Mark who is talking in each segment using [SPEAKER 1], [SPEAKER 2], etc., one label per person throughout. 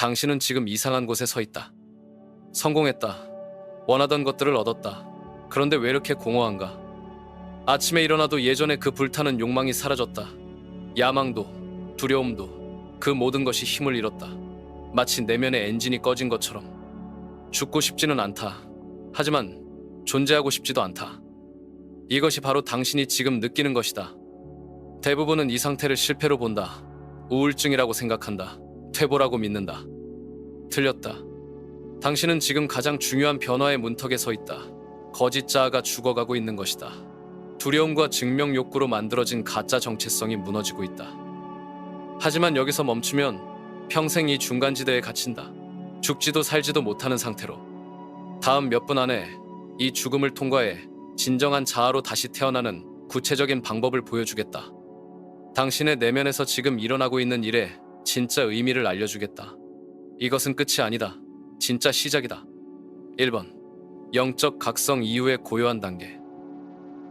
[SPEAKER 1] 당신은 지금 이상한 곳에 서 있다. 성공했다. 원하던 것들을 얻었다. 그런데 왜 이렇게 공허한가? 아침에 일어나도 예전에 그 불타는 욕망이 사라졌다. 야망도, 두려움도, 그 모든 것이 힘을 잃었다. 마치 내면의 엔진이 꺼진 것처럼. 죽고 싶지는 않다. 하지만 존재하고 싶지도 않다. 이것이 바로 당신이 지금 느끼는 것이다. 대부분은 이 상태를 실패로 본다. 우울증이라고 생각한다. 퇴보라고 믿는다. 틀렸다. 당신은 지금 가장 중요한 변화의 문턱에 서 있다. 거짓 자아가 죽어가고 있는 것이다. 두려움과 증명 욕구로 만들어진 가짜 정체성이 무너지고 있다. 하지만 여기서 멈추면 평생 이 중간지대에 갇힌다. 죽지도 살지도 못하는 상태로. 다음 몇 분 안에 이 죽음을 통과해 진정한 자아로 다시 태어나는 구체적인 방법을 보여주겠다. 당신의 내면에서 지금 일어나고 있는 일에 진짜 의미를 알려주겠다. 이것은 끝이 아니다. 진짜 시작이다. 1번. 영적 각성 이후의 고요한 단계.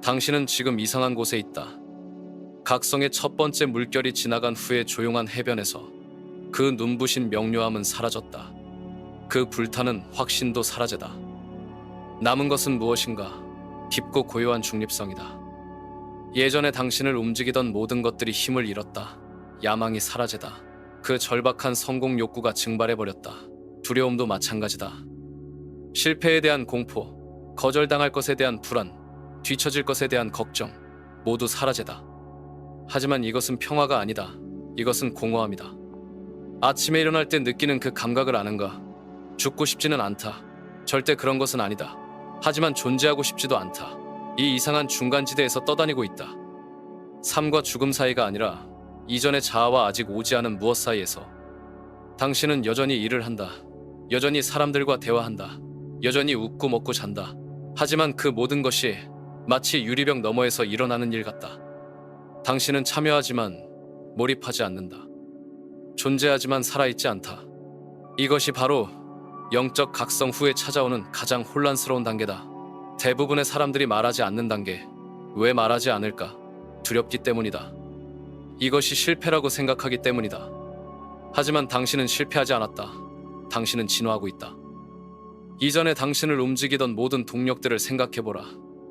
[SPEAKER 1] 당신은 지금 이상한 곳에 있다. 각성의 첫 번째 물결이 지나간 후에 조용한 해변에서 그 눈부신 명료함은 사라졌다. 그 불타는 확신도 사라졌다. 남은 것은 무엇인가? 깊고 고요한 중립성이다. 예전에 당신을 움직이던 모든 것들이 힘을 잃었다. 야망이 사라졌다. 그 절박한 성공 욕구가 증발해버렸다. 두려움도 마찬가지다. 실패에 대한 공포, 거절당할 것에 대한 불안, 뒤처질 것에 대한 걱정 모두 사라졌다. 하지만 이것은 평화가 아니다. 이것은 공허함이다. 아침에 일어날 때 느끼는 그 감각을 아는가? 죽고 싶지는 않다. 절대 그런 것은 아니다. 하지만 존재하고 싶지도 않다. 이 이상한 중간지대에서 떠다니고 있다. 삶과 죽음 사이가 아니라 이전의 자아와 아직 오지 않은 무엇 사이에서. 당신은 여전히 일을 한다. 여전히 사람들과 대화한다. 여전히 웃고 먹고 잔다. 하지만 그 모든 것이 마치 유리병 너머에서 일어나는 일 같다. 당신은 참여하지만 몰입하지 않는다. 존재하지만 살아있지 않다. 이것이 바로 영적 각성 후에 찾아오는 가장 혼란스러운 단계다. 대부분의 사람들이 말하지 않는 단계. 왜 말하지 않을까? 두렵기 때문이다. 이것이 실패라고 생각하기 때문이다. 하지만 당신은 실패하지 않았다. 당신은 진화하고 있다. 이전에 당신을 움직이던 모든 동력들을 생각해보라.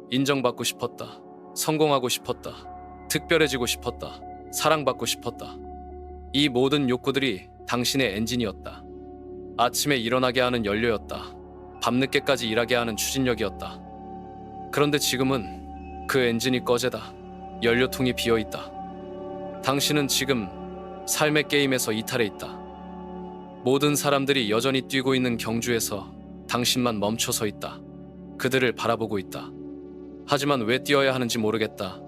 [SPEAKER 1] 인정받고 싶었다. 성공하고 싶었다. 특별해지고 싶었다. 사랑받고 싶었다. 이 모든 욕구들이 당신의 엔진이었다. 아침에 일어나게 하는 연료였다. 밤늦게까지 일하게 하는 추진력이었다. 그런데 지금은 그 엔진이 꺼제다. 연료통이 비어있다. 당신은 지금 삶의 게임에서 이탈해 있다. 모든 사람들이 여전히 뛰고 있는 경주에서 당신만 멈춰서 있다. 그들을 바라보고 있다. 하지만 왜 뛰어야 하는지 모르겠다.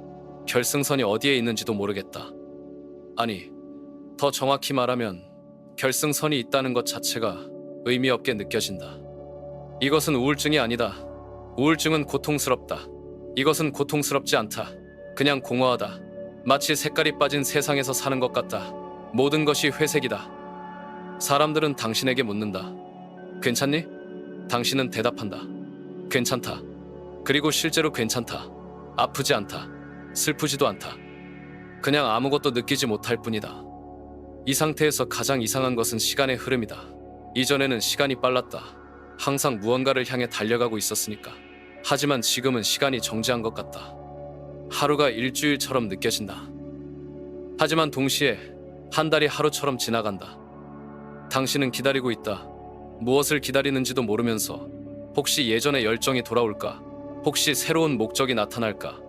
[SPEAKER 1] 결승선이 어디에 있는지도 모르겠다. 아니, 더 정확히 말하면 결승선이 있다는 것 자체가 의미 없게 느껴진다. 이것은 우울증이 아니다. 우울증은 고통스럽다. 이것은 고통스럽지 않다. 그냥 공허하다. 마치 색깔이 빠진 세상에서 사는 것 같다. 모든 것이 회색이다. 사람들은 당신에게 묻는다. 괜찮니? 당신은 대답한다. 괜찮다. 그리고 실제로 괜찮다. 아프지 않다. 슬프지도 않다. 그냥 아무것도 느끼지 못할 뿐이다. 이 상태에서 가장 이상한 것은 시간의 흐름이다. 이전에는 시간이 빨랐다. 항상 무언가를 향해 달려가고 있었으니까. 하지만 지금은 시간이 정지한 것 같다. 하루가 일주일처럼 느껴진다. 하지만 동시에 한 달이 하루처럼 지나간다. 당신은 기다리고 있다. 무엇을 기다리는지도 모르면서 혹시 예전의 열정이 돌아올까? 혹시 새로운 목적이 나타날까?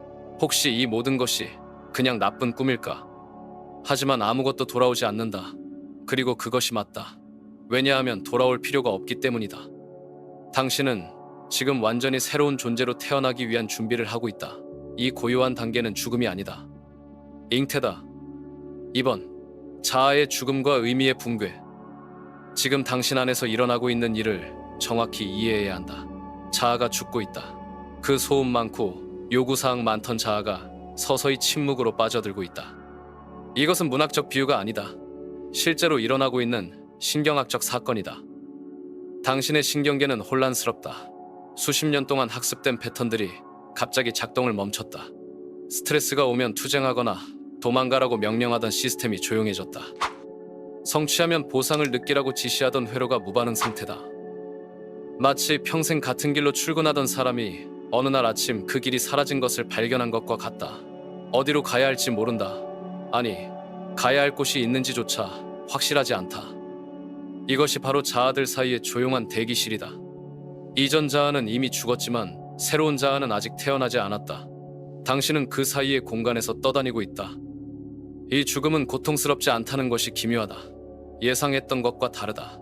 [SPEAKER 1] 혹시 이 모든 것이 그냥 나쁜 꿈일까? 하지만 아무것도 돌아오지 않는다. 그리고 그것이 맞다. 왜냐하면 돌아올 필요가 없기 때문이다. 당신은 지금 완전히 새로운 존재로 태어나기 위한 준비를 하고 있다. 이 고요한 단계는 죽음이 아니다. 잉태다. 2번. 자아의 죽음과 의미의 붕괴. 지금 당신 안에서 일어나고 있는 일을 정확히 이해해야 한다. 자아가 죽고 있다. 그 소음 많고 요구사항 많던 자아가 서서히 침묵으로 빠져들고 있다. 이것은 문학적 비유가 아니다. 실제로 일어나고 있는 신경학적 사건이다. 당신의 신경계는 혼란스럽다. 수십 년 동안 학습된 패턴들이 갑자기 작동을 멈췄다. 스트레스가 오면 투쟁하거나 도망가라고 명령하던 시스템이 조용해졌다. 성취하면 보상을 느끼라고 지시하던 회로가 무반응 상태다. 마치 평생 같은 길로 출근하던 사람이 어느 날 아침 그 길이 사라진 것을 발견한 것과 같다. 어디로 가야 할지 모른다. 아니, 가야 할 곳이 있는지조차 확실하지 않다. 이것이 바로 자아들 사이의 조용한 대기실이다. 이전 자아는 이미 죽었지만 새로운 자아는 아직 태어나지 않았다. 당신은 그 사이의 공간에서 떠다니고 있다. 이 죽음은 고통스럽지 않다는 것이 기묘하다. 예상했던 것과 다르다.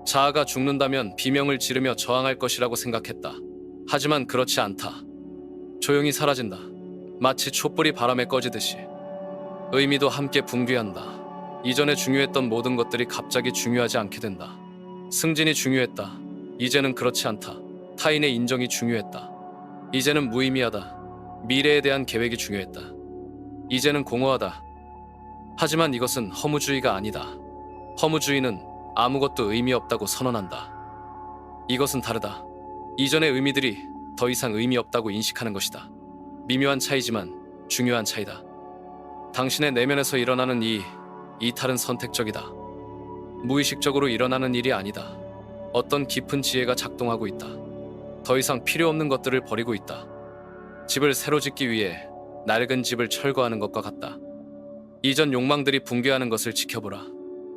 [SPEAKER 1] 자아가 죽는다면 비명을 지르며 저항할 것이라고 생각했다. 하지만 그렇지 않다. 조용히 사라진다. 마치 촛불이 바람에 꺼지듯이. 의미도 함께 붕괴한다. 이전에 중요했던 모든 것들이 갑자기 중요하지 않게 된다. 승진이 중요했다. 이제는 그렇지 않다. 타인의 인정이 중요했다. 이제는 무의미하다. 미래에 대한 계획이 중요했다. 이제는 공허하다. 하지만 이것은 허무주의가 아니다. 허무주의는 아무것도 의미 없다고 선언한다. 이것은 다르다. 이전의 의미들이 더 이상 의미 없다고 인식하는 것이다. 미묘한 차이지만 중요한 차이다. 당신의 내면에서 일어나는 이 이탈은 선택적이다. 무의식적으로 일어나는 일이 아니다. 어떤 깊은 지혜가 작동하고 있다. 더 이상 필요 없는 것들을 버리고 있다. 집을 새로 짓기 위해 낡은 집을 철거하는 것과 같다. 이전 욕망들이 붕괴하는 것을 지켜보라.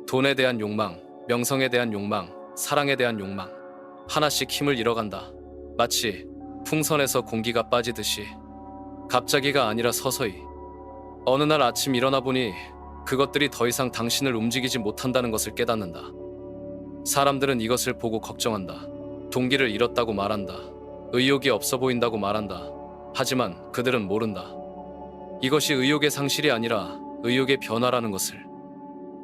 [SPEAKER 1] 돈에 대한 욕망, 명성에 대한 욕망, 사랑에 대한 욕망. 하나씩 힘을 잃어간다. 마치 풍선에서 공기가 빠지듯이. 갑자기가 아니라 서서히. 어느 날 아침 일어나 보니 그것들이 더 이상 당신을 움직이지 못한다는 것을 깨닫는다. 사람들은 이것을 보고 걱정한다. 동기를 잃었다고 말한다. 의욕이 없어 보인다고 말한다. 하지만 그들은 모른다. 이것이 의욕의 상실이 아니라 의욕의 변화라는 것을.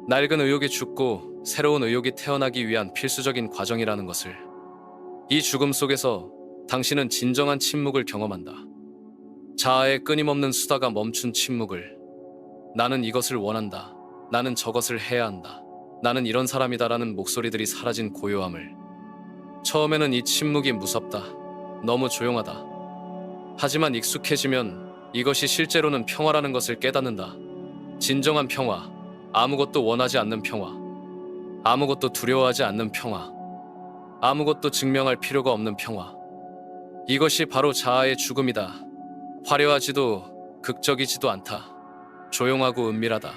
[SPEAKER 1] 낡은 의욕이 죽고 새로운 의욕이 태어나기 위한 필수적인 과정이라는 것을. 이 죽음 속에서 당신은 진정한 침묵을 경험한다. 자아의 끊임없는 수다가 멈춘 침묵을. 나는 이것을 원한다. 나는 저것을 해야 한다. 나는 이런 사람이다라는 목소리들이 사라진 고요함을. 처음에는 이 침묵이 무섭다. 너무 조용하다. 하지만 익숙해지면 이것이 실제로는 평화라는 것을 깨닫는다. 진정한 평화. 아무것도 원하지 않는 평화. 아무것도 두려워하지 않는 평화. 아무것도 증명할 필요가 없는 평화. 이것이 바로 자아의 죽음이다. 화려하지도 극적이지도 않다. 조용하고 은밀하다.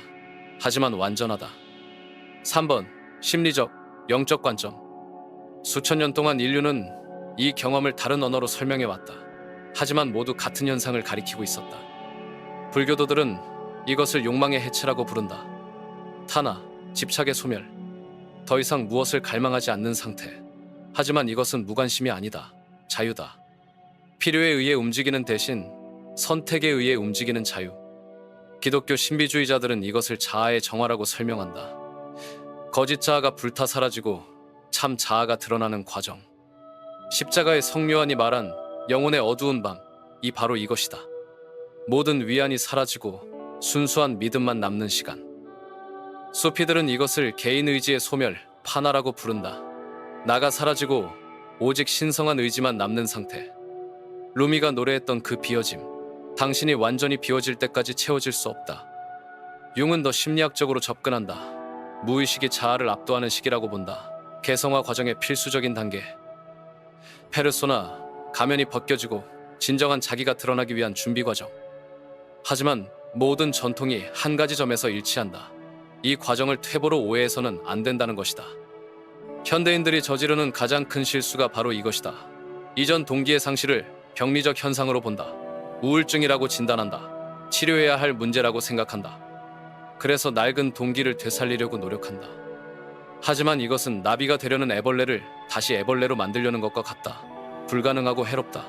[SPEAKER 1] 하지만 완전하다. 3번. 심리적, 영적 관점. 수천 년 동안 인류는 이 경험을 다른 언어로 설명해왔다. 하지만 모두 같은 현상을 가리키고 있었다. 불교도들은 이것을 욕망의 해체라고 부른다. 타나, 집착의 소멸. 더 이상 무엇을 갈망하지 않는 상태. 하지만 이것은 무관심이 아니다. 자유다. 필요에 의해 움직이는 대신 선택에 의해 움직이는 자유. 기독교 신비주의자들은 이것을 자아의 정화라고 설명한다. 거짓 자아가 불타 사라지고 참 자아가 드러나는 과정. 십자가의 성요한이 말한 영혼의 어두운 밤, 이 바로 이것이다. 모든 위안이 사라지고 순수한 믿음만 남는 시간. 수피들은 이것을 개인 의지의 소멸, 파나라고 부른다. 나가 사라지고 오직 신성한 의지만 남는 상태. 루미가 노래했던 그 비어짐. 당신이 완전히 비워질 때까지 채워질 수 없다. 융은 더 심리학적으로 접근한다. 무의식이 자아를 압도하는 시기라고 본다. 개성화 과정의 필수적인 단계. 페르소나, 가면이 벗겨지고 진정한 자기가 드러나기 위한 준비 과정. 하지만 모든 전통이 한 가지 점에서 일치한다. 이 과정을 퇴보로 오해해서는 안 된다는 것이다. 현대인들이 저지르는 가장 큰 실수가 바로 이것이다. 이전 동기의 상실을 병리적 현상으로 본다. 우울증이라고 진단한다. 치료해야 할 문제라고 생각한다. 그래서 낡은 동기를 되살리려고 노력한다. 하지만 이것은 나비가 되려는 애벌레를 다시 애벌레로 만들려는 것과 같다. 불가능하고 해롭다.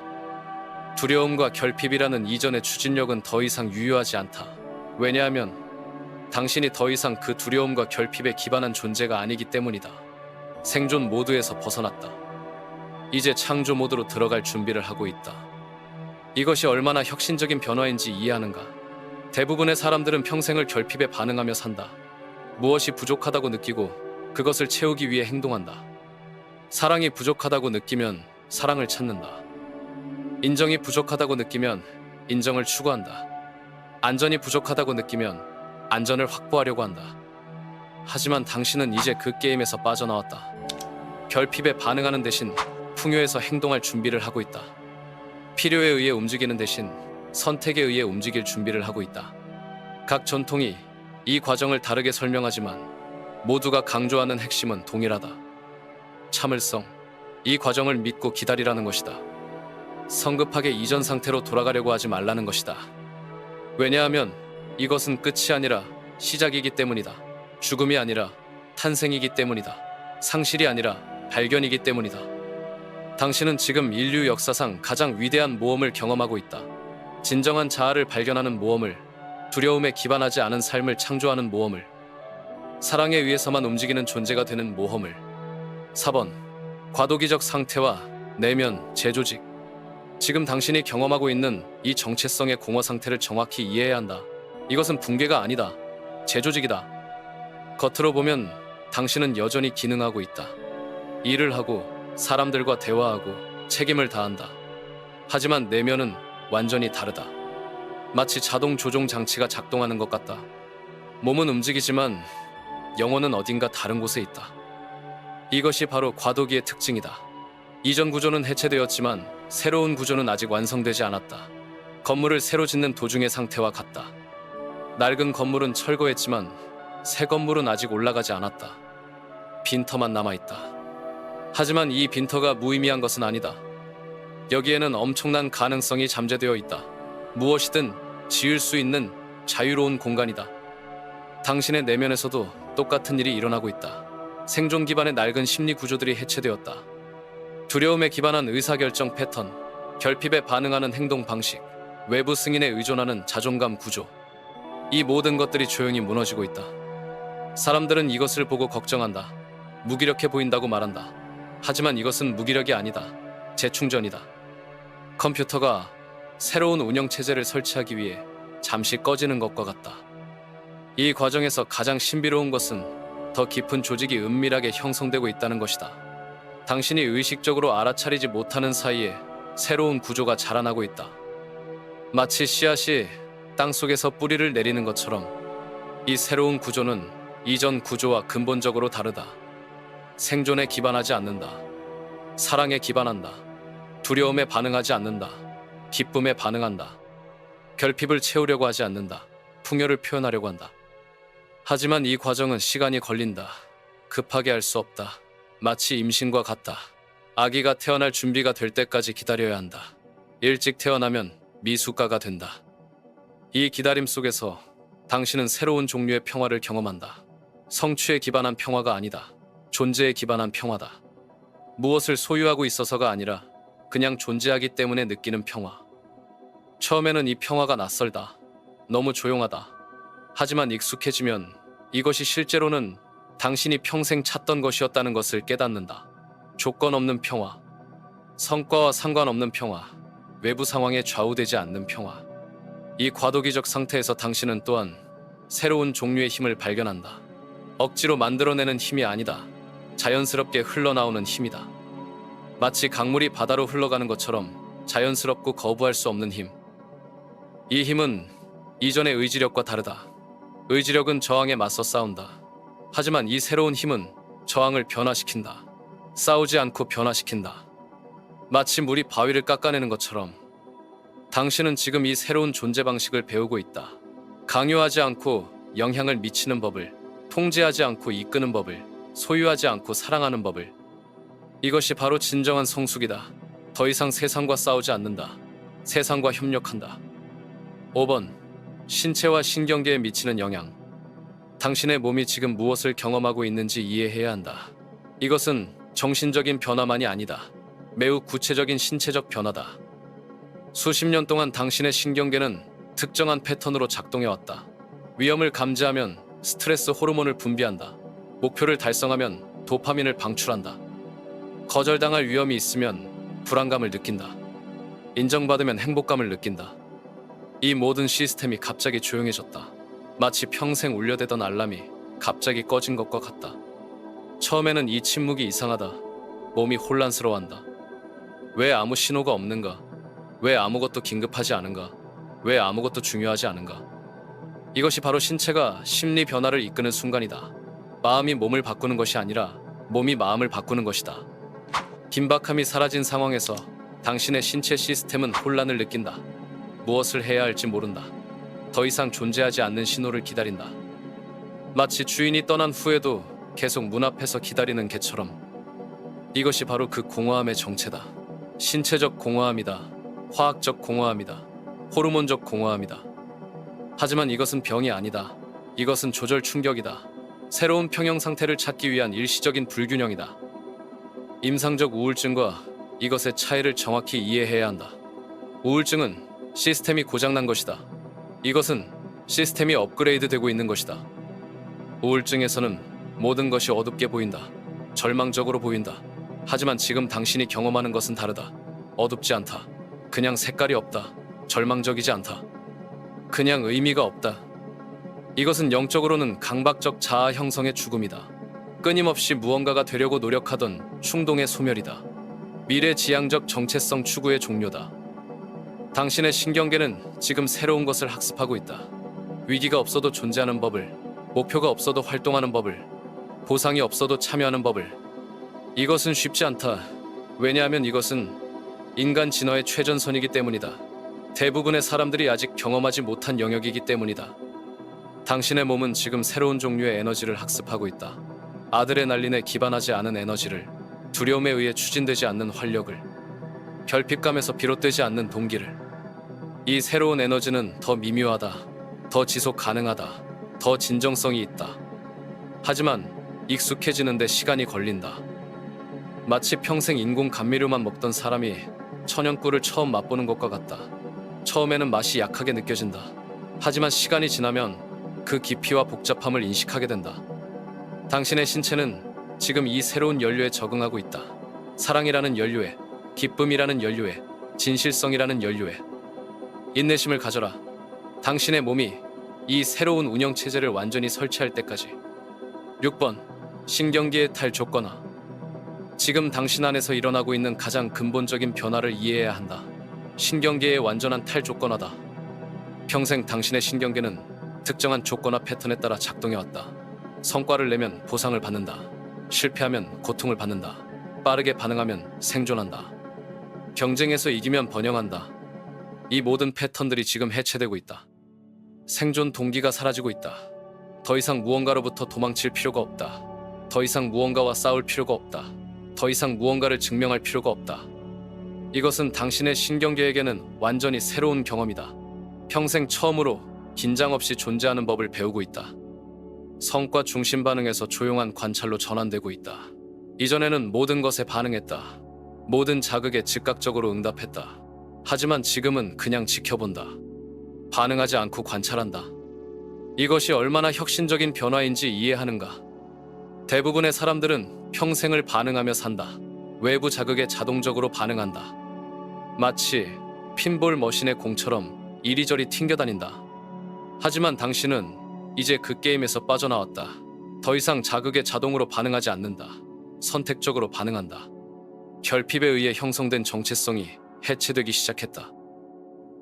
[SPEAKER 1] 두려움과 결핍이라는 이전의 추진력은 더 이상 유효하지 않다. 왜냐하면 당신이 더 이상 그 두려움과 결핍에 기반한 존재가 아니기 때문이다. 생존 모드에서 벗어났다. 이제 창조 모드로 들어갈 준비를 하고 있다. 이것이 얼마나 혁신적인 변화인지 이해하는가? 대부분의 사람들은 평생을 결핍에 반응하며 산다. 무엇이 부족하다고 느끼고 그것을 채우기 위해 행동한다. 사랑이 부족하다고 느끼면 사랑을 찾는다. 인정이 부족하다고 느끼면 인정을 추구한다. 안전이 부족하다고 느끼면 안전을 확보하려고 한다. 하지만 당신은 이제 그 게임에서 빠져나왔다. 결핍에 반응하는 대신 풍요에서 행동할 준비를 하고 있다. 필요에 의해 움직이는 대신 선택에 의해 움직일 준비를 하고 있다. 각 전통이 이 과정을 다르게 설명하지만 모두가 강조하는 핵심은 동일하다. 참을성, 이 과정을 믿고 기다리라는 것이다. 성급하게 이전 상태로 돌아가려고 하지 말라는 것이다. 왜냐하면 이것은 끝이 아니라 시작이기 때문이다. 죽음이 아니라 탄생이기 때문이다. 상실이 아니라 발견이기 때문이다. 당신은 지금 인류 역사상 가장 위대한 모험을 경험하고 있다. 진정한 자아를 발견하는 모험을, 두려움에 기반하지 않은 삶을 창조하는 모험을, 사랑에 의해서만 움직이는 존재가 되는 모험을. 4번, 과도기적 상태와 내면, 재조직. 지금 당신이 경험하고 있는 이 정체성의 공허 상태를 정확히 이해해야 한다. 이것은 붕괴가 아니다. 재조직이다. 겉으로 보면 당신은 여전히 기능하고 있다. 일을 하고 사람들과 대화하고 책임을 다한다. 하지만 내면은 완전히 다르다. 마치 자동 조종 장치가 작동하는 것 같다. 몸은 움직이지만 영혼은 어딘가 다른 곳에 있다. 이것이 바로 과도기의 특징이다. 이전 구조는 해체되었지만 새로운 구조는 아직 완성되지 않았다. 건물을 새로 짓는 도중의 상태와 같다. 낡은 건물은 철거했지만 새 건물은 아직 올라가지 않았다. 빈터만 남아있다. 하지만 이 빈터가 무의미한 것은 아니다. 여기에는 엄청난 가능성이 잠재되어 있다. 무엇이든 지을 수 있는 자유로운 공간이다. 당신의 내면에서도 똑같은 일이 일어나고 있다. 생존 기반의 낡은 심리 구조들이 해체되었다. 두려움에 기반한 의사결정 패턴, 결핍에 반응하는 행동 방식, 외부 승인에 의존하는 자존감 구조. 이 모든 것들이 조용히 무너지고 있다. 사람들은 이것을 보고 걱정한다. 무기력해 보인다고 말한다. 하지만 이것은 무기력이 아니다. 재충전이다. 컴퓨터가 새로운 운영체제를 설치하기 위해 잠시 꺼지는 것과 같다. 이 과정에서 가장 신비로운 것은 더 깊은 조직이 은밀하게 형성되고 있다는 것이다. 당신이 의식적으로 알아차리지 못하는 사이에 새로운 구조가 자라나고 있다. 마치 씨앗이 땅속에서 뿌리를 내리는 것처럼 이 새로운 구조는 이전 구조와 근본적으로 다르다. 생존에 기반하지 않는다. 사랑에 기반한다. 두려움에 반응하지 않는다. 기쁨에 반응한다. 결핍을 채우려고 하지 않는다. 풍요를 표현하려고 한다. 하지만 이 과정은 시간이 걸린다. 급하게 할 수 없다. 마치 임신과 같다. 아기가 태어날 준비가 될 때까지 기다려야 한다. 일찍 태어나면 미숙가가 된다. 이 기다림 속에서 당신은 새로운 종류의 평화를 경험한다. 성취에 기반한 평화가 아니다. 존재에 기반한 평화다. 무엇을 소유하고 있어서가 아니라 그냥 존재하기 때문에 느끼는 평화. 처음에는 이 평화가 낯설다. 너무 조용하다. 하지만 익숙해지면 이것이 실제로는 당신이 평생 찾던 것이었다는 것을 깨닫는다. 조건 없는 평화. 성과와 상관없는 평화. 외부 상황에 좌우되지 않는 평화. 이 과도기적 상태에서 당신은 또한 새로운 종류의 힘을 발견한다. 억지로 만들어내는 힘이 아니다. 자연스럽게 흘러나오는 힘이다. 마치 강물이 바다로 흘러가는 것처럼 자연스럽고 거부할 수 없는 힘. 이 힘은 이전의 의지력과 다르다. 의지력은 저항에 맞서 싸운다. 하지만 이 새로운 힘은 저항을 변화시킨다. 싸우지 않고 변화시킨다. 마치 물이 바위를 깎아내는 것처럼 당신은 지금 이 새로운 존재 방식을 배우고 있다. 강요하지 않고 영향을 미치는 법을, 통제하지 않고 이끄는 법을, 소유하지 않고 사랑하는 법을. 이것이 바로 진정한 성숙이다. 더 이상 세상과 싸우지 않는다. 세상과 협력한다. 5번. 신체와 신경계에 미치는 영향. 당신의 몸이 지금 무엇을 경험하고 있는지 이해해야 한다. 이것은 정신적인 변화만이 아니다. 매우 구체적인 신체적 변화다. 수십 년 동안 당신의 신경계는 특정한 패턴으로 작동해왔다. 위험을 감지하면 스트레스 호르몬을 분비한다. 목표를 달성하면 도파민을 방출한다. 거절당할 위험이 있으면 불안감을 느낀다. 인정받으면 행복감을 느낀다. 이 모든 시스템이 갑자기 조용해졌다. 마치 평생 울려대던 알람이 갑자기 꺼진 것과 같다. 처음에는 이 침묵이 이상하다. 몸이 혼란스러워한다. 왜 아무 신호가 없는가? 왜 아무것도 긴급하지 않은가? 왜 아무것도 중요하지 않은가? 이것이 바로 신체가 심리 변화를 이끄는 순간이다. 마음이 몸을 바꾸는 것이 아니라 몸이 마음을 바꾸는 것이다. 긴박함이 사라진 상황에서 당신의 신체 시스템은 혼란을 느낀다. 무엇을 해야 할지 모른다. 더 이상 존재하지 않는 신호를 기다린다. 마치 주인이 떠난 후에도 계속 문 앞에서 기다리는 개처럼. 이것이 바로 그 공허함의 정체다. 신체적 공허함이다. 화학적 공허함이다. 호르몬적 공허함이다. 하지만 이것은 병이 아니다. 이것은 조절 충격이다. 새로운 평형 상태를 찾기 위한 일시적인 불균형이다. 임상적 우울증과 이것의 차이를 정확히 이해해야 한다. 우울증은 시스템이 고장난 것이다. 이것은 시스템이 업그레이드되고 있는 것이다. 우울증에서는 모든 것이 어둡게 보인다. 절망적으로 보인다. 하지만 지금 당신이 경험하는 것은 다르다. 어둡지 않다. 그냥 색깔이 없다. 절망적이지 않다. 그냥 의미가 없다. 이것은 영적으로는 강박적 자아 형성의 죽음이다. 끊임없이 무언가가 되려고 노력하던 충동의 소멸이다. 미래지향적 정체성 추구의 종료다. 당신의 신경계는 지금 새로운 것을 학습하고 있다. 위기가 없어도 존재하는 법을, 목표가 없어도 활동하는 법을, 보상이 없어도 참여하는 법을. 이것은 쉽지 않다. 왜냐하면 이것은 인간 진화의 최전선이기 때문이다. 대부분의 사람들이 아직 경험하지 못한 영역이기 때문이다. 당신의 몸은 지금 새로운 종류의 에너지를 학습하고 있다. 아드레날린에 기반하지 않은 에너지를, 두려움에 의해 추진되지 않는 활력을, 결핍감에서 비롯되지 않는 동기를. 이 새로운 에너지는 더 미묘하다. 더 지속 가능하다. 더 진정성이 있다. 하지만 익숙해지는데 시간이 걸린다. 마치 평생 인공 감미료만 먹던 사람이 천연꿀을 처음 맛보는 것과 같다. 처음에는 맛이 약하게 느껴진다. 하지만 시간이 지나면 그 깊이와 복잡함을 인식하게 된다. 당신의 신체는 지금 이 새로운 연료에 적응하고 있다. 사랑이라는 연료에, 기쁨이라는 연료에, 진실성이라는 연료에. 인내심을 가져라. 당신의 몸이 이 새로운 운영체제를 완전히 설치할 때까지. 6번. 신경계의 탈조건화. 지금 당신 안에서 일어나고 있는 가장 근본적인 변화를 이해해야 한다. 신경계의 완전한 탈조건화다. 평생 당신의 신경계는 특정한 조건화 패턴에 따라 작동해왔다. 성과를 내면 보상을 받는다. 실패하면 고통을 받는다. 빠르게 반응하면 생존한다. 경쟁에서 이기면 번영한다. 이 모든 패턴들이 지금 해체되고 있다. 생존 동기가 사라지고 있다. 더 이상 무언가로부터 도망칠 필요가 없다. 더 이상 무언가와 싸울 필요가 없다. 더 이상 무언가를 증명할 필요가 없다. 이것은 당신의 신경계에게는 완전히 새로운 경험이다. 평생 처음으로 긴장 없이 존재하는 법을 배우고 있다. 성과 중심 반응에서 조용한 관찰로 전환되고 있다. 이전에는 모든 것에 반응했다. 모든 자극에 즉각적으로 응답했다. 하지만 지금은 그냥 지켜본다. 반응하지 않고 관찰한다. 이것이 얼마나 혁신적인 변화인지 이해하는가? 대부분의 사람들은 평생을 반응하며 산다. 외부 자극에 자동적으로 반응한다. 마치 핀볼 머신의 공처럼 이리저리 튕겨다닌다. 하지만 당신은 이제 그 게임에서 빠져나왔다. 더 이상 자극에 자동으로 반응하지 않는다. 선택적으로 반응한다. 결핍에 의해 형성된 정체성이 해체되기 시작했다.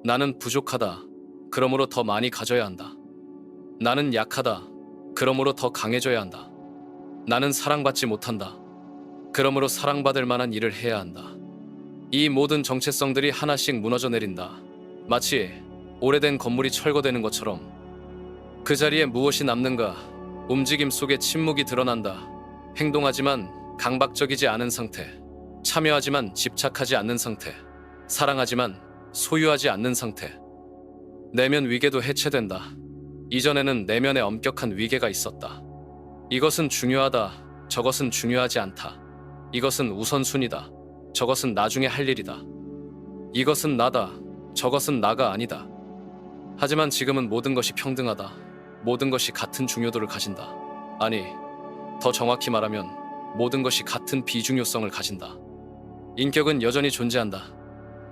[SPEAKER 1] 나는 부족하다. 그러므로 더 많이 가져야 한다. 나는 약하다. 그러므로 더 강해져야 한다. 나는 사랑받지 못한다. 그러므로 사랑받을 만한 일을 해야 한다. 이 모든 정체성들이 하나씩 무너져 내린다. 마치 오래된 건물이 철거되는 것처럼. 그 자리에 무엇이 남는가? 움직임 속에 침묵이 드러난다. 행동하지만 강박적이지 않은 상태. 참여하지만 집착하지 않는 상태. 사랑하지만 소유하지 않는 상태. 내면 위계도 해체된다. 이전에는 내면에 엄격한 위계가 있었다. 이것은 중요하다. 저것은 중요하지 않다. 이것은 우선순위다. 저것은 나중에 할 일이다. 이것은 나다. 저것은 나가 아니다. 하지만 지금은 모든 것이 평등하다. 모든 것이 같은 중요도를 가진다. 아니, 더 정확히 말하면 모든 것이 같은 비중요성을 가진다. 인격은 여전히 존재한다.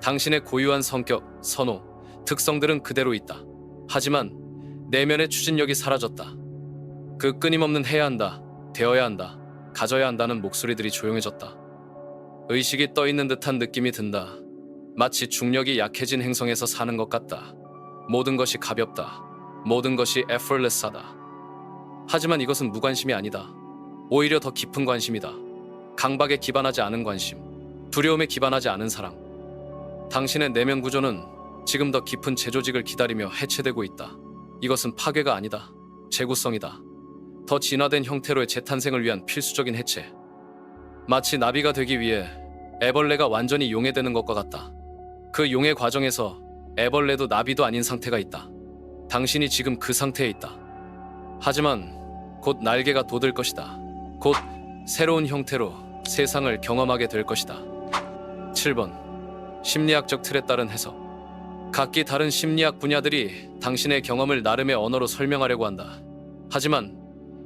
[SPEAKER 1] 당신의 고유한 성격, 선호, 특성들은 그대로 있다. 하지만 내면의 추진력이 사라졌다. 그 끊임없는 해야 한다, 되어야 한다, 가져야 한다는 목소리들이 조용해졌다. 의식이 떠있는 듯한 느낌이 든다. 마치 중력이 약해진 행성에서 사는 것 같다. 모든 것이 가볍다. 모든 것이 effortless하다. 하지만 이것은 무관심이 아니다. 오히려 더 깊은 관심이다. 강박에 기반하지 않은 관심, 두려움에 기반하지 않은 사랑. 당신의 내면 구조는 지금 더 깊은 재조직을 기다리며 해체되고 있다. 이것은 파괴가 아니다. 재구성이다. 더 진화된 형태로의 재탄생을 위한 필수적인 해체. 마치 나비가 되기 위해 애벌레가 완전히 용해되는 것과 같다. 그 용해 과정에서 애벌레도 나비도 아닌 상태가 있다. 당신이 지금 그 상태에 있다. 하지만 곧 날개가 돋을 것이다. 곧 새로운 형태로 세상을 경험하게 될 것이다. 7번. 심리학적 틀에 따른 해석. 각기 다른 심리학 분야들이 당신의 경험을 나름의 언어로 설명하려고 한다. 하지만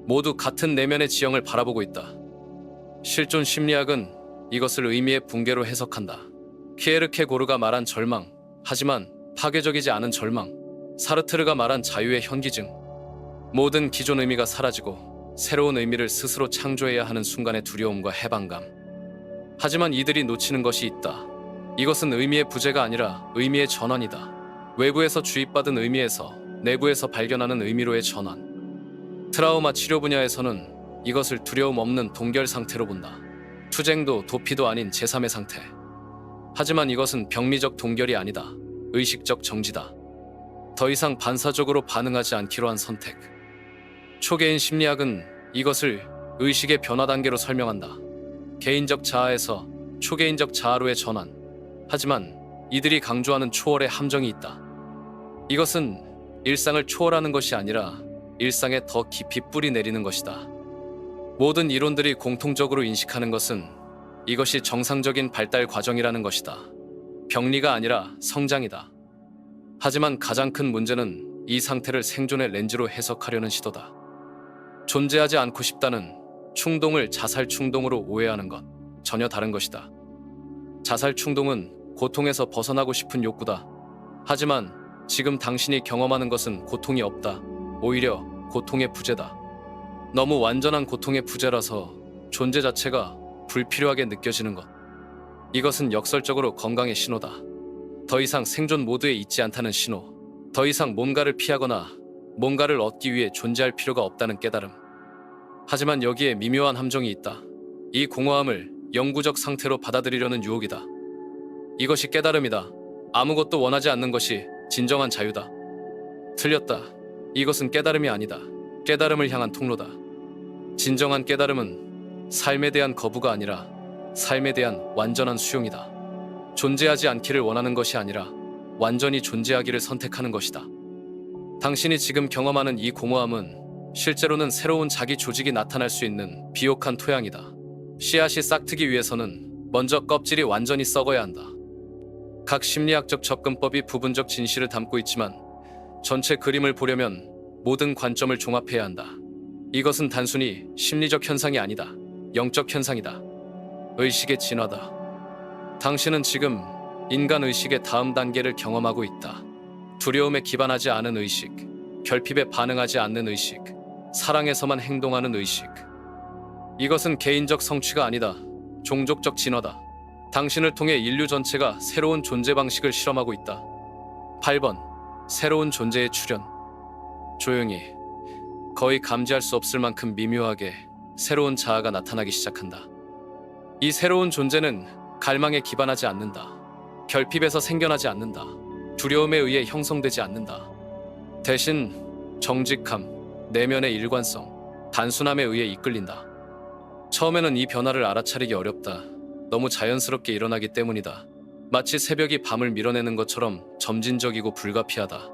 [SPEAKER 1] 모두 같은 내면의 지형을 바라보고 있다. 실존 심리학은 이것을 의미의 붕괴로 해석한다. 키에르케고르가 말한 절망, 하지만 파괴적이지 않은 절망. 사르트르가 말한 자유의 현기증. 모든 기존 의미가 사라지고 새로운 의미를 스스로 창조해야 하는 순간의 두려움과 해방감. 하지만 이들이 놓치는 것이 있다. 이것은 의미의 부재가 아니라 의미의 전환이다. 외부에서 주입받은 의미에서 내부에서 발견하는 의미로의 전환. 트라우마 치료 분야에서는 이것을 두려움 없는 동결 상태로 본다. 투쟁도 도피도 아닌 제3의 상태. 하지만 이것은 병리적 동결이 아니다. 의식적 정지다. 더 이상 반사적으로 반응하지 않기로 한 선택. 초개인 심리학은 이것을 의식의 변화 단계로 설명한다. 개인적 자아에서 초개인적 자아로의 전환. 하지만 이들이 강조하는 초월의 함정이 있다. 이것은 일상을 초월하는 것이 아니라 일상에 더 깊이 뿌리 내리는 것이다. 모든 이론들이 공통적으로 인식하는 것은 이것이 정상적인 발달 과정이라는 것이다. 병리가 아니라 성장이다. 하지만 가장 큰 문제는 이 상태를 생존의 렌즈로 해석하려는 시도다. 존재하지 않고 싶다는 충동을 자살 충동으로 오해하는 것, 전혀 다른 것이다. 자살 충동은 고통에서 벗어나고 싶은 욕구다. 하지만 지금 당신이 경험하는 것은 고통이 없다. 오히려 고통의 부재다. 너무 완전한 고통의 부재라서 존재 자체가 불필요하게 느껴지는 것. 이것은 역설적으로 건강의 신호다. 더 이상 생존 모드에 있지 않다는 신호. 더 이상 뭔가를 피하거나 뭔가를 얻기 위해 존재할 필요가 없다는 깨달음. 하지만 여기에 미묘한 함정이 있다. 이 공허함을 영구적 상태로 받아들이려는 유혹이다. 이것이 깨달음이다. 아무것도 원하지 않는 것이 진정한 자유다. 틀렸다. 이것은 깨달음이 아니다. 깨달음을 향한 통로다. 진정한 깨달음은 삶에 대한 거부가 아니라 삶에 대한 완전한 수용이다. 존재하지 않기를 원하는 것이 아니라 완전히 존재하기를 선택하는 것이다. 당신이 지금 경험하는 이 공허함은 실제로는 새로운 자기 조직이 나타날 수 있는 비옥한 토양이다. 씨앗이 싹트기 위해서는 먼저 껍질이 완전히 썩어야 한다. 각 심리학적 접근법이 부분적 진실을 담고 있지만 전체 그림을 보려면 모든 관점을 종합해야 한다. 이것은 단순히 심리적 현상이 아니다. 영적 현상이다. 의식의 진화다. 당신은 지금 인간 의식의 다음 단계를 경험하고 있다. 두려움에 기반하지 않은 의식, 결핍에 반응하지 않는 의식, 사랑에서만 행동하는 의식. 이것은 개인적 성취가 아니다. 종족적 진화다. 당신을 통해 인류 전체가 새로운 존재 방식을 실험하고 있다. 8번. 새로운 존재의 출현. 조용히, 거의 감지할 수 없을 만큼 미묘하게 새로운 자아가 나타나기 시작한다. 이 새로운 존재는 갈망에 기반하지 않는다. 결핍에서 생겨나지 않는다. 두려움에 의해 형성되지 않는다. 대신 정직함, 내면의 일관성, 단순함에 의해 이끌린다. 처음에는 이 변화를 알아차리기 어렵다. 너무 자연스럽게 일어나기 때문이다. 마치 새벽이 밤을 밀어내는 것처럼 점진적이고 불가피하다.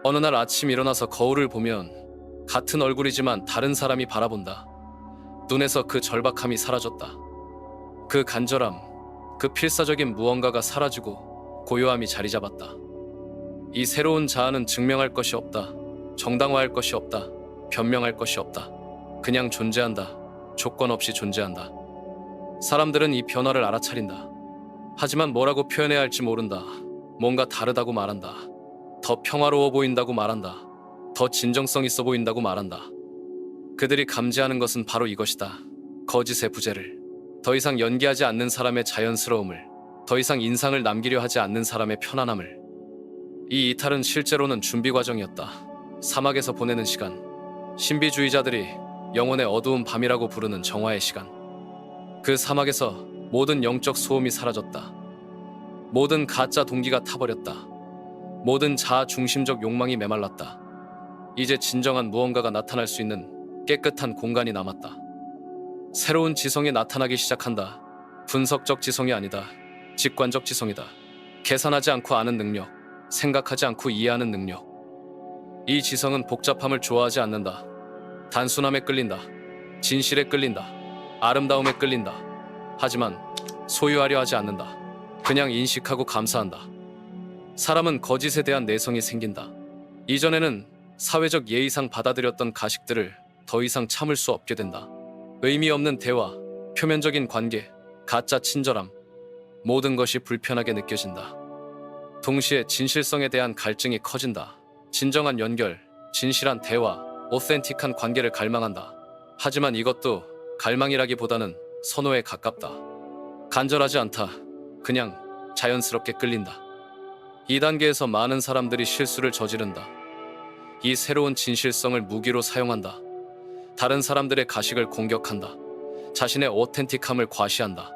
[SPEAKER 1] 어느 날 아침 일어나서 거울을 보면 같은 얼굴이지만 다른 사람이 바라본다. 눈에서 그 절박함이 사라졌다. 그 간절함, 그 필사적인 무언가가 사라지고 고요함이 자리 잡았다. 이 새로운 자아는 증명할 것이 없다. 정당화할 것이 없다. 변명할 것이 없다. 그냥 존재한다. 조건 없이 존재한다. 사람들은 이 변화를 알아차린다. 하지만 뭐라고 표현해야 할지 모른다. 뭔가 다르다고 말한다. 더 평화로워 보인다고 말한다. 더 진정성 있어 보인다고 말한다. 그들이 감지하는 것은 바로 이것이다. 거짓의 부재를. 더 이상 연기하지 않는 사람의 자연스러움을. 더 이상 인상을 남기려 하지 않는 사람의 편안함을. 이 이탈은 실제로는 준비 과정이었다. 사막에서 보내는 시간, 신비주의자들이 영혼의 어두운 밤이라고 부르는 정화의 시간. 그 사막에서 모든 영적 소음이 사라졌다. 모든 가짜 동기가 타버렸다. 모든 자아 중심적 욕망이 메말랐다. 이제 진정한 무언가가 나타날 수 있는 깨끗한 공간이 남았다. 새로운 지성이 나타나기 시작한다. 분석적 지성이 아니다. 직관적 지성이다. 계산하지 않고 아는 능력, 생각하지 않고 이해하는 능력. 이 지성은 복잡함을 좋아하지 않는다. 단순함에 끌린다. 진실에 끌린다. 아름다움에 끌린다. 하지만 소유하려 하지 않는다. 그냥 인식하고 감사한다. 사람은 거짓에 대한 내성이 생긴다. 이전에는 사회적 예의상 받아들였던 가식들을 더 이상 참을 수 없게 된다. 의미 없는 대화, 표면적인 관계, 가짜 친절함, 모든 것이 불편하게 느껴진다. 동시에 진실성에 대한 갈증이 커진다. 진정한 연결, 진실한 대화, 오센틱한 관계를 갈망한다. 하지만 이것도 갈망이라기보다는 선호에 가깝다. 간절하지 않다. 그냥 자연스럽게 끌린다. 이 단계에서 많은 사람들이 실수를 저지른다. 이 새로운 진실성을 무기로 사용한다. 다른 사람들의 가식을 공격한다. 자신의 오텐틱함을 과시한다.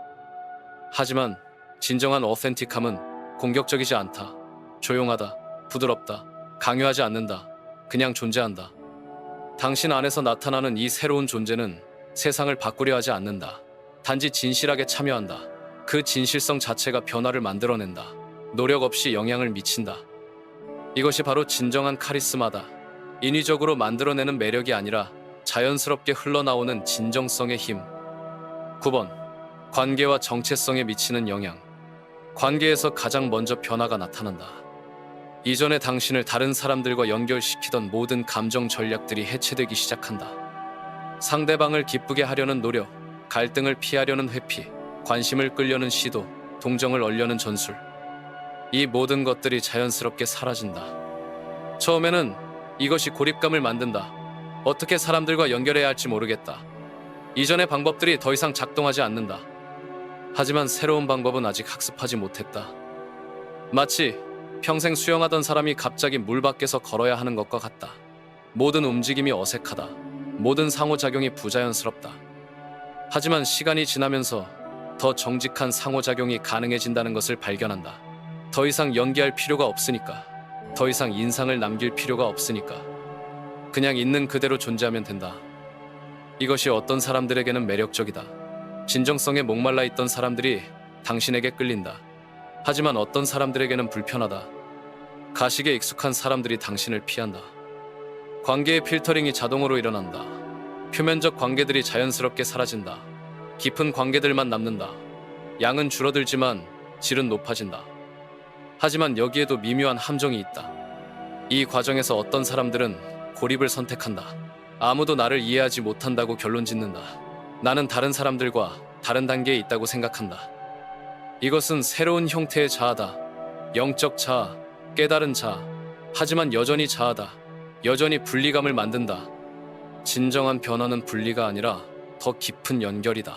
[SPEAKER 1] 하지만 진정한 오센틱함은 공격적이지 않다. 조용하다. 부드럽다. 강요하지 않는다. 그냥 존재한다. 당신 안에서 나타나는 이 새로운 존재는 세상을 바꾸려 하지 않는다. 단지 진실하게 참여한다. 그 진실성 자체가 변화를 만들어낸다. 노력 없이 영향을 미친다. 이것이 바로 진정한 카리스마다. 인위적으로 만들어내는 매력이 아니라 자연스럽게 흘러나오는 진정성의 힘. 9번. 관계와 정체성에 미치는 영향. 관계에서 가장 먼저 변화가 나타난다. 이전에 당신을 다른 사람들과 연결시키던 모든 감정 전략들이 해체되기 시작한다. 상대방을 기쁘게 하려는 노력, 갈등을 피하려는 회피, 관심을 끌려는 시도, 동정을 얻려는 전술. 이 모든 것들이 자연스럽게 사라진다. 처음에는 이것이 고립감을 만든다. 어떻게 사람들과 연결해야 할지 모르겠다. 이전의 방법들이 더 이상 작동하지 않는다. 하지만 새로운 방법은 아직 학습하지 못했다. 마치 평생 수영하던 사람이 갑자기 물 밖에서 걸어야 하는 것과 같다. 모든 움직임이 어색하다. 모든 상호작용이 부자연스럽다. 하지만 시간이 지나면서 더 정직한 상호작용이 가능해진다는 것을 발견한다. 더 이상 연기할 필요가 없으니까. 더 이상 인상을 남길 필요가 없으니까. 그냥 있는 그대로 존재하면 된다. 이것이 어떤 사람들에게는 매력적이다. 진정성에 목말라 있던 사람들이 당신에게 끌린다. 하지만 어떤 사람들에게는 불편하다. 가식에 익숙한 사람들이 당신을 피한다. 관계의 필터링이 자동으로 일어난다. 표면적 관계들이 자연스럽게 사라진다. 깊은 관계들만 남는다. 양은 줄어들지만 질은 높아진다. 하지만 여기에도 미묘한 함정이 있다. 이 과정에서 어떤 사람들은 고립을 선택한다. 아무도 나를 이해하지 못한다고 결론 짓는다. 나는 다른 사람들과 다른 단계에 있다고 생각한다. 이것은 새로운 형태의 자아다. 영적 자아, 깨달은 자아. 하지만 여전히 자아다. 여전히 분리감을 만든다. 진정한 변화는 분리가 아니라 더 깊은 연결이다.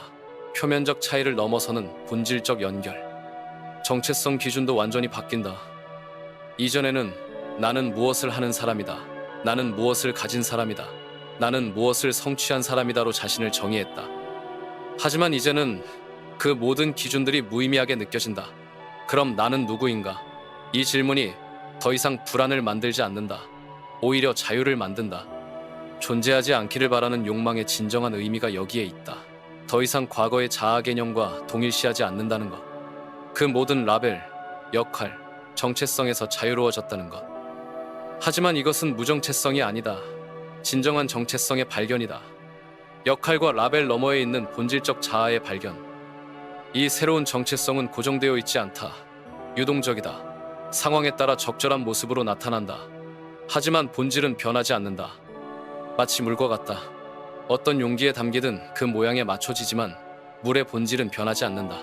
[SPEAKER 1] 표면적 차이를 넘어서는 본질적 연결. 정체성 기준도 완전히 바뀐다. 이전에는 나는 무엇을 하는 사람이다. 나는 무엇을 가진 사람이다. 나는 무엇을 성취한 사람이다로 자신을 정의했다. 하지만 이제는 그 모든 기준들이 무의미하게 느껴진다. 그럼 나는 누구인가? 이 질문이 더 이상 불안을 만들지 않는다. 오히려 자유를 만든다. 존재하지 않기를 바라는 욕망의 진정한 의미가 여기에 있다. 더 이상 과거의 자아 개념과 동일시하지 않는다는 것. 그 모든 라벨, 역할, 정체성에서 자유로워졌다는 것. 하지만 이것은 무정체성이 아니다. 진정한 정체성의 발견이다. 역할과 라벨 너머에 있는 본질적 자아의 발견. 이 새로운 정체성은 고정되어 있지 않다. 유동적이다. 상황에 따라 적절한 모습으로 나타난다. 하지만 본질은 변하지 않는다. 마치 물과 같다. 어떤 용기에 담기든 그 모양에 맞춰지지만 물의 본질은 변하지 않는다.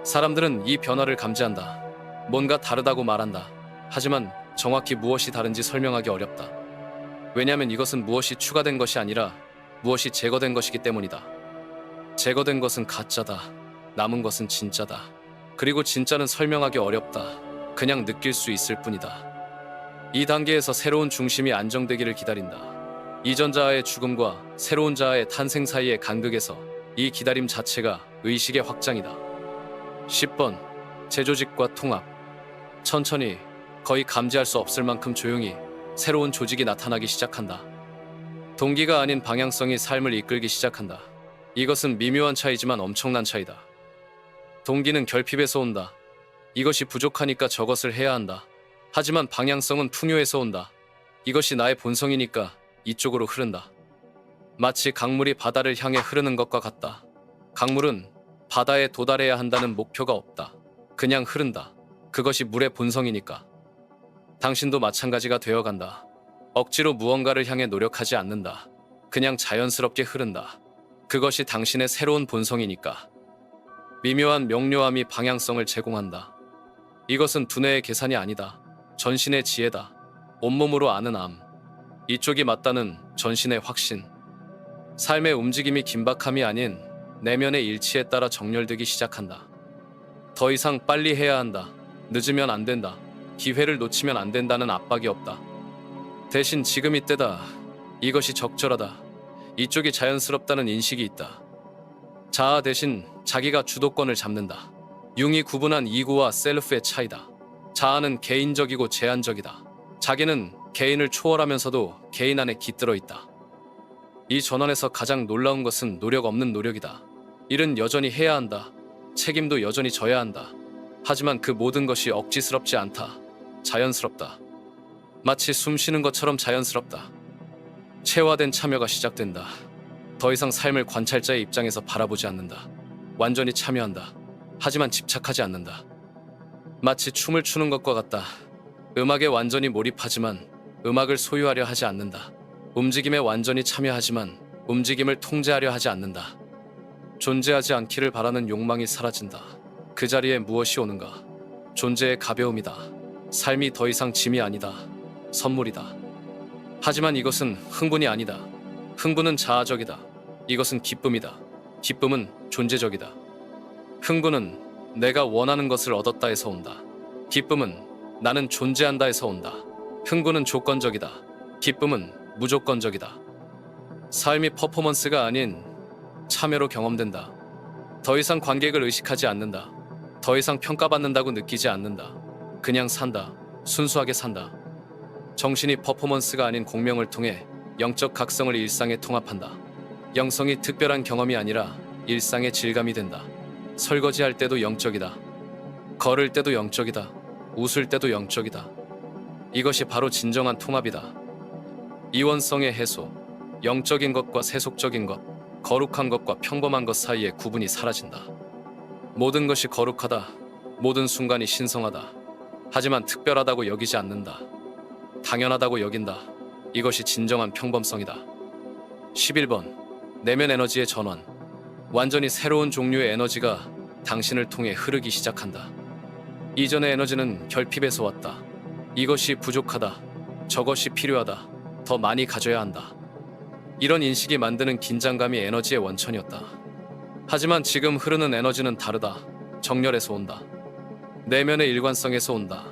[SPEAKER 1] 사람들은 이 변화를 감지한다. 뭔가 다르다고 말한다. 하지만 정확히 무엇이 다른지 설명하기 어렵다. 왜냐하면 이것은 무엇이 추가된 것이 아니라 무엇이 제거된 것이기 때문이다. 제거된 것은 가짜다. 남은 것은 진짜다. 그리고 진짜는 설명하기 어렵다. 그냥 느낄 수 있을 뿐이다. 이 단계에서 새로운 중심이 안정되기를 기다린다. 이전 자아의 죽음과 새로운 자아의 탄생 사이의 간극에서 이 기다림 자체가 의식의 확장이다. 10번. 재조직과 통합. 천천히, 거의 감지할 수 없을 만큼 조용히 새로운 조직이 나타나기 시작한다. 동기가 아닌 방향성이 삶을 이끌기 시작한다. 이것은 미묘한 차이지만 엄청난 차이다. 동기는 결핍에서 온다. 이것이 부족하니까 저것을 해야 한다. 하지만 방향성은 풍요에서 온다. 이것이 나의 본성이니까 이쪽으로 흐른다. 마치 강물이 바다를 향해 흐르는 것과 같다. 강물은 바다에 도달해야 한다는 목표가 없다. 그냥 흐른다. 그것이 물의 본성이니까. 당신도 마찬가지가 되어간다. 억지로 무언가를 향해 노력하지 않는다. 그냥 자연스럽게 흐른다. 그것이 당신의 새로운 본성이니까. 미묘한 명료함이 방향성을 제공한다. 이것은 두뇌의 계산이 아니다. 전신의 지혜다. 온몸으로 아는 암. 이쪽이 맞다는 전신의 확신. 삶의 움직임이 긴박함이 아닌 내면의 일치에 따라 정렬되기 시작한다. 더 이상 빨리 해야 한다. 늦으면 안 된다. 기회를 놓치면 안 된다는 압박이 없다. 대신 지금 이때다. 이것이 적절하다. 이쪽이 자연스럽다는 인식이 있다. 자아 대신 자기가 주도권을 잡는다. 융이 구분한 이고와 셀프의 차이다. 자아는 개인적이고 제한적이다. 자기는 개인을 초월하면서도 개인 안에 깃들어 있다. 이 전환에서 가장 놀라운 것은 노력 없는 노력이다. 일은 여전히 해야 한다. 책임도 여전히 져야 한다. 하지만 그 모든 것이 억지스럽지 않다. 자연스럽다. 마치 숨 쉬는 것처럼 자연스럽다. 체화된 참여가 시작된다. 더 이상 삶을 관찰자의 입장에서 바라보지 않는다. 완전히 참여한다. 하지만 집착하지 않는다. 마치 춤을 추는 것과 같다. 음악에 완전히 몰입하지만 음악을 소유하려 하지 않는다. 움직임에 완전히 참여하지만 움직임을 통제하려 하지 않는다. 존재하지 않기를 바라는 욕망이 사라진다. 그 자리에 무엇이 오는가? 존재의 가벼움이다. 삶이 더 이상 짐이 아니다. 선물이다. 하지만 이것은 흥분이 아니다. 흥분은 자아적이다. 이것은 기쁨이다. 기쁨은 존재적이다. 흥분은 내가 원하는 것을 얻었다에서 온다. 기쁨은 나는 존재한다에서 온다. 흥분은 조건적이다. 기쁨은 무조건적이다. 삶이 퍼포먼스가 아닌 참여로 경험된다. 더 이상 관객을 의식하지 않는다. 더 이상 평가받는다고 느끼지 않는다. 그냥 산다. 순수하게 산다. 정신이 퍼포먼스가 아닌 공명을 통해 영적 각성을 일상에 통합한다. 영성이 특별한 경험이 아니라 일상의 질감이 된다. 설거지할 때도 영적이다. 걸을 때도 영적이다. 웃을 때도 영적이다. 이것이 바로 진정한 통합이다. 이원성의 해소, 영적인 것과 세속적인 것, 거룩한 것과 평범한 것 사이의 구분이 사라진다. 모든 것이 거룩하다. 모든 순간이 신성하다. 하지만 특별하다고 여기지 않는다. 당연하다고 여긴다. 이것이 진정한 평범성이다. 11번. 내면 에너지의 전환. 완전히 새로운 종류의 에너지가 당신을 통해 흐르기 시작한다. 이전의 에너지는 결핍에서 왔다. 이것이 부족하다. 저것이 필요하다. 더 많이 가져야 한다. 이런 인식이 만드는 긴장감이 에너지의 원천이었다. 하지만 지금 흐르는 에너지는 다르다. 정렬에서 온다. 내면의 일관성에서 온다.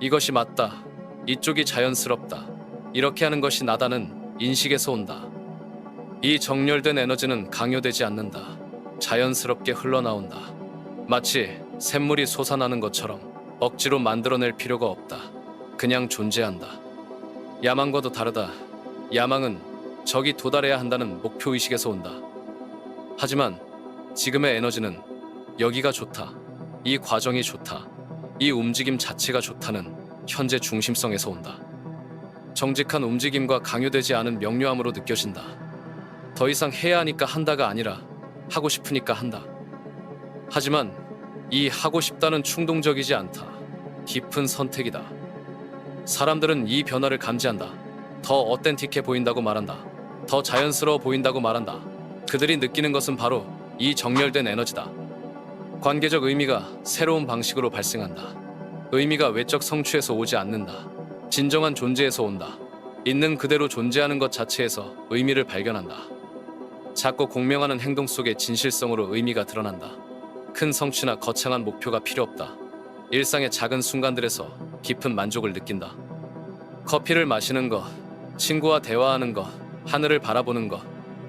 [SPEAKER 1] 이것이 맞다. 이쪽이 자연스럽다. 이렇게 하는 것이 나다는 인식에서 온다. 이 정렬된 에너지는 강요되지 않는다. 자연스럽게 흘러나온다. 마치 샘물이 솟아나는 것처럼 억지로 만들어낼 필요가 없다. 그냥 존재한다. 야망과도 다르다. 야망은 저기 도달해야 한다는 목표의식에서 온다. 하지만 지금의 에너지는 여기가 좋다. 이 과정이 좋다. 이 움직임 자체가 좋다는 현재 중심성에서 온다. 정직한 움직임과 강요되지 않은 명료함으로 느껴진다. 더 이상 해야 하니까 한다가 아니라 하고 싶으니까 한다. 하지만 이 하고 싶다는 충동적이지 않다. 깊은 선택이다. 사람들은 이 변화를 감지한다. 더 어텐틱해 보인다고 말한다. 더 자연스러워 보인다고 말한다. 그들이 느끼는 것은 바로 이 정렬된 에너지다. 관계적 의미가 새로운 방식으로 발생한다. 의미가 외적 성취에서 오지 않는다. 진정한 존재에서 온다. 있는 그대로 존재하는 것 자체에서 의미를 발견한다. 작고 공명하는 행동 속에 진실성으로 의미가 드러난다. 큰 성취나 거창한 목표가 필요 없다. 일상의 작은 순간들에서 깊은 만족을 느낀다. 커피를 마시는 것, 친구와 대화하는 것, 하늘을 바라보는 것.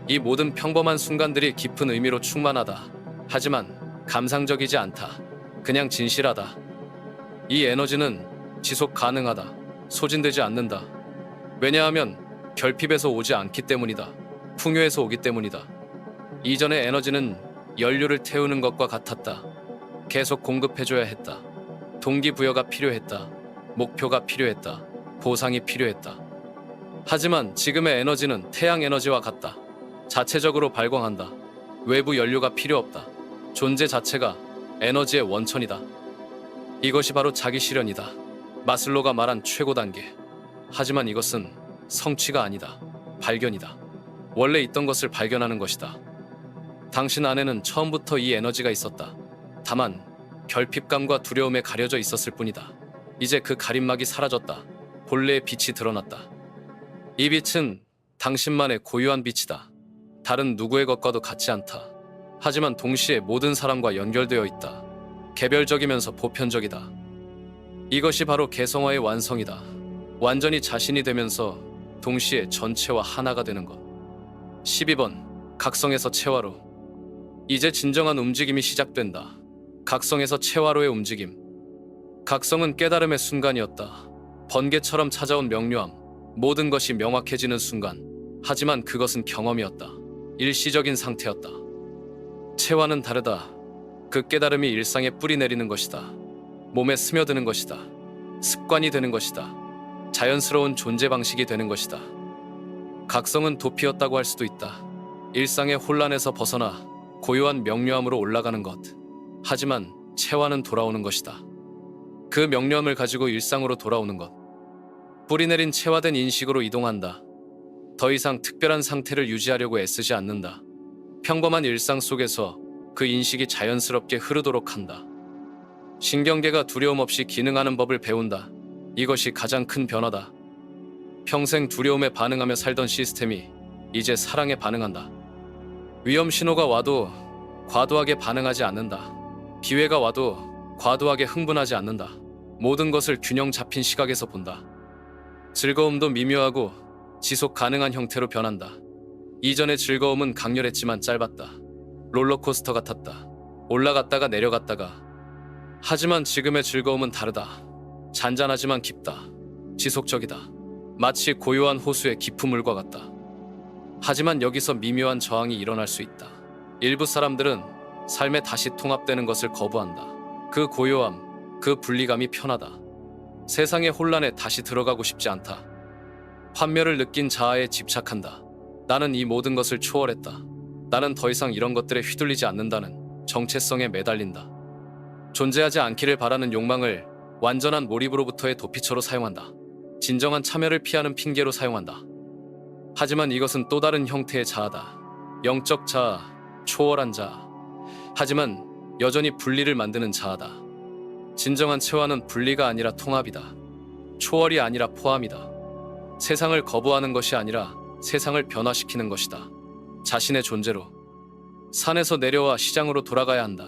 [SPEAKER 1] 이 모든 평범한 순간들이 깊은 의미로 충만하다. 하지만 감상적이지 않다. 그냥 진실하다. 이 에너지는 지속 가능하다. 소진되지 않는다. 왜냐하면 결핍에서 오지 않기 때문이다. 풍요에서 오기 때문이다. 이전의 에너지는 연료를 태우는 것과 같았다. 계속 공급해줘야 했다. 동기부여가 필요했다. 목표가 필요했다. 보상이 필요했다. 하지만 지금의 에너지는 태양 에너지와 같다. 자체적으로 발광한다. 외부 연료가 필요 없다. 존재 자체가 에너지의 원천이다. 이것이 바로 자기 실현이다. 마슬로가 말한 최고 단계. 하지만 이것은 성취가 아니다. 발견이다. 원래 있던 것을 발견하는 것이다. 당신 안에는 처음부터 이 에너지가 있었다. 다만 결핍감과 두려움에 가려져 있었을 뿐이다. 이제 그 가림막이 사라졌다. 본래의 빛이 드러났다. 이 빛은 당신만의 고유한 빛이다. 다른 누구의 것과도 같지 않다. 하지만 동시에 모든 사람과 연결되어 있다. 개별적이면서 보편적이다. 이것이 바로 개성화의 완성이다. 완전히 자신이 되면서 동시에 전체와 하나가 되는 것. 12번 각성에서 체화로. 이제 진정한 움직임이 시작된다. 각성에서 체화로의 움직임. 각성은 깨달음의 순간이었다. 번개처럼 찾아온 명료함. 모든 것이 명확해지는 순간. 하지만 그것은 경험이었다. 일시적인 상태였다. 체화는 다르다. 그 깨달음이 일상에 뿌리 내리는 것이다. 몸에 스며드는 것이다. 습관이 되는 것이다. 자연스러운 존재 방식이 되는 것이다. 각성은 도피였다고 할 수도 있다. 일상의 혼란에서 벗어나 고요한 명료함으로 올라가는 것. 하지만 체화는 돌아오는 것이다. 그 명료함을 가지고 일상으로 돌아오는 것. 뿌리내린 체화된 인식으로 이동한다. 더 이상 특별한 상태를 유지하려고 애쓰지 않는다. 평범한 일상 속에서 그 인식이 자연스럽게 흐르도록 한다. 신경계가 두려움 없이 기능하는 법을 배운다. 이것이 가장 큰 변화다. 평생 두려움에 반응하며 살던 시스템이 이제 사랑에 반응한다. 위험 신호가 와도 과도하게 반응하지 않는다. 기회가 와도 과도하게 흥분하지 않는다. 모든 것을 균형 잡힌 시각에서 본다. 즐거움도 미묘하고 지속 가능한 형태로 변한다. 이전의 즐거움은 강렬했지만 짧았다. 롤러코스터 같았다. 올라갔다가 내려갔다가. 하지만 지금의 즐거움은 다르다. 잔잔하지만 깊다. 지속적이다. 마치 고요한 호수의 깊은 물과 같다. 하지만 여기서 미묘한 저항이 일어날 수 있다. 일부 사람들은 삶에 다시 통합되는 것을 거부한다. 그 고요함, 그 분리감이 편하다. 세상의 혼란에 다시 들어가고 싶지 않다. 환멸을 느낀 자아에 집착한다. 나는 이 모든 것을 초월했다. 나는 더 이상 이런 것들에 휘둘리지 않는다는 정체성에 매달린다. 존재하지 않기를 바라는 욕망을 완전한 몰입으로부터의 도피처로 사용한다. 진정한 참여를 피하는 핑계로 사용한다. 하지만 이것은 또 다른 형태의 자아다. 영적 자아, 초월한 자아. 하지만 여전히 분리를 만드는 자아다. 진정한 체화는 분리가 아니라 통합이다. 초월이 아니라 포함이다. 세상을 거부하는 것이 아니라 세상을 변화시키는 것이다. 자신의 존재로. 산에서 내려와 시장으로 돌아가야 한다.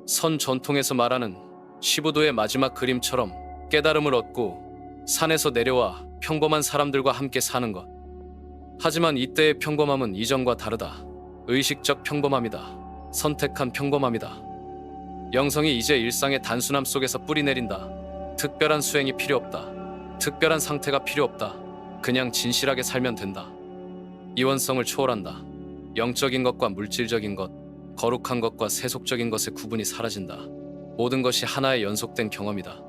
[SPEAKER 1] 선 전통에서 말하는 15도의 마지막 그림처럼 깨달음을 얻고 산에서 내려와 평범한 사람들과 함께 사는 것. 하지만 이때의 평범함은 이전과 다르다. 의식적 평범함이다. 선택한 평범함이다. 영성이 이제 일상의 단순함 속에서 뿌리내린다. 특별한 수행이 필요 없다. 특별한 상태가 필요 없다. 그냥 진실하게 살면 된다. 이원성을 초월한다. 영적인 것과 물질적인 것, 거룩한 것과 세속적인 것의 구분이 사라진다. 모든 것이 하나의 연속된 경험이다.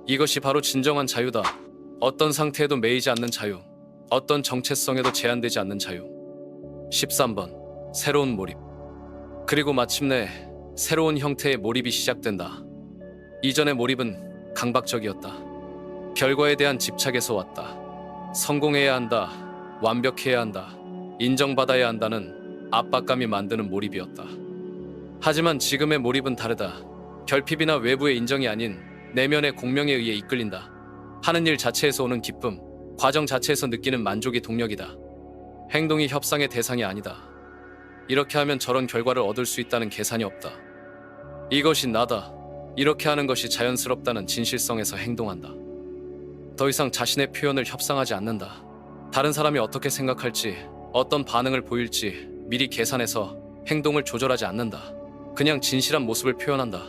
[SPEAKER 1] 이것이 바로 진정한 자유다. 어떤 상태에도 매이지 않는 자유. 어떤 정체성에도 제한되지 않는 자유. 13번 새로운 몰입. 그리고 마침내 새로운 형태의 몰입이 시작된다. 이전의 몰입은 강박적이었다. 결과에 대한 집착에서 왔다. 성공해야 한다. 완벽해야 한다. 인정받아야 한다는 압박감이 만드는 몰입이었다. 하지만 지금의 몰입은 다르다. 결핍이나 외부의 인정이 아닌 내면의 공명에 의해 이끌린다. 하는 일 자체에서 오는 기쁨, 과정 자체에서 느끼는 만족이 동력이다. 행동이 협상의 대상이 아니다. 이렇게 하면 저런 결과를 얻을 수 있다는 계산이 없다. 이것이 나다. 이렇게 하는 것이 자연스럽다는 진실성에서 행동한다. 더 이상 자신의 표현을 협상하지 않는다. 다른 사람이 어떻게 생각할지, 어떤 반응을 보일지 미리 계산해서 행동을 조절하지 않는다. 그냥 진실한 모습을 표현한다.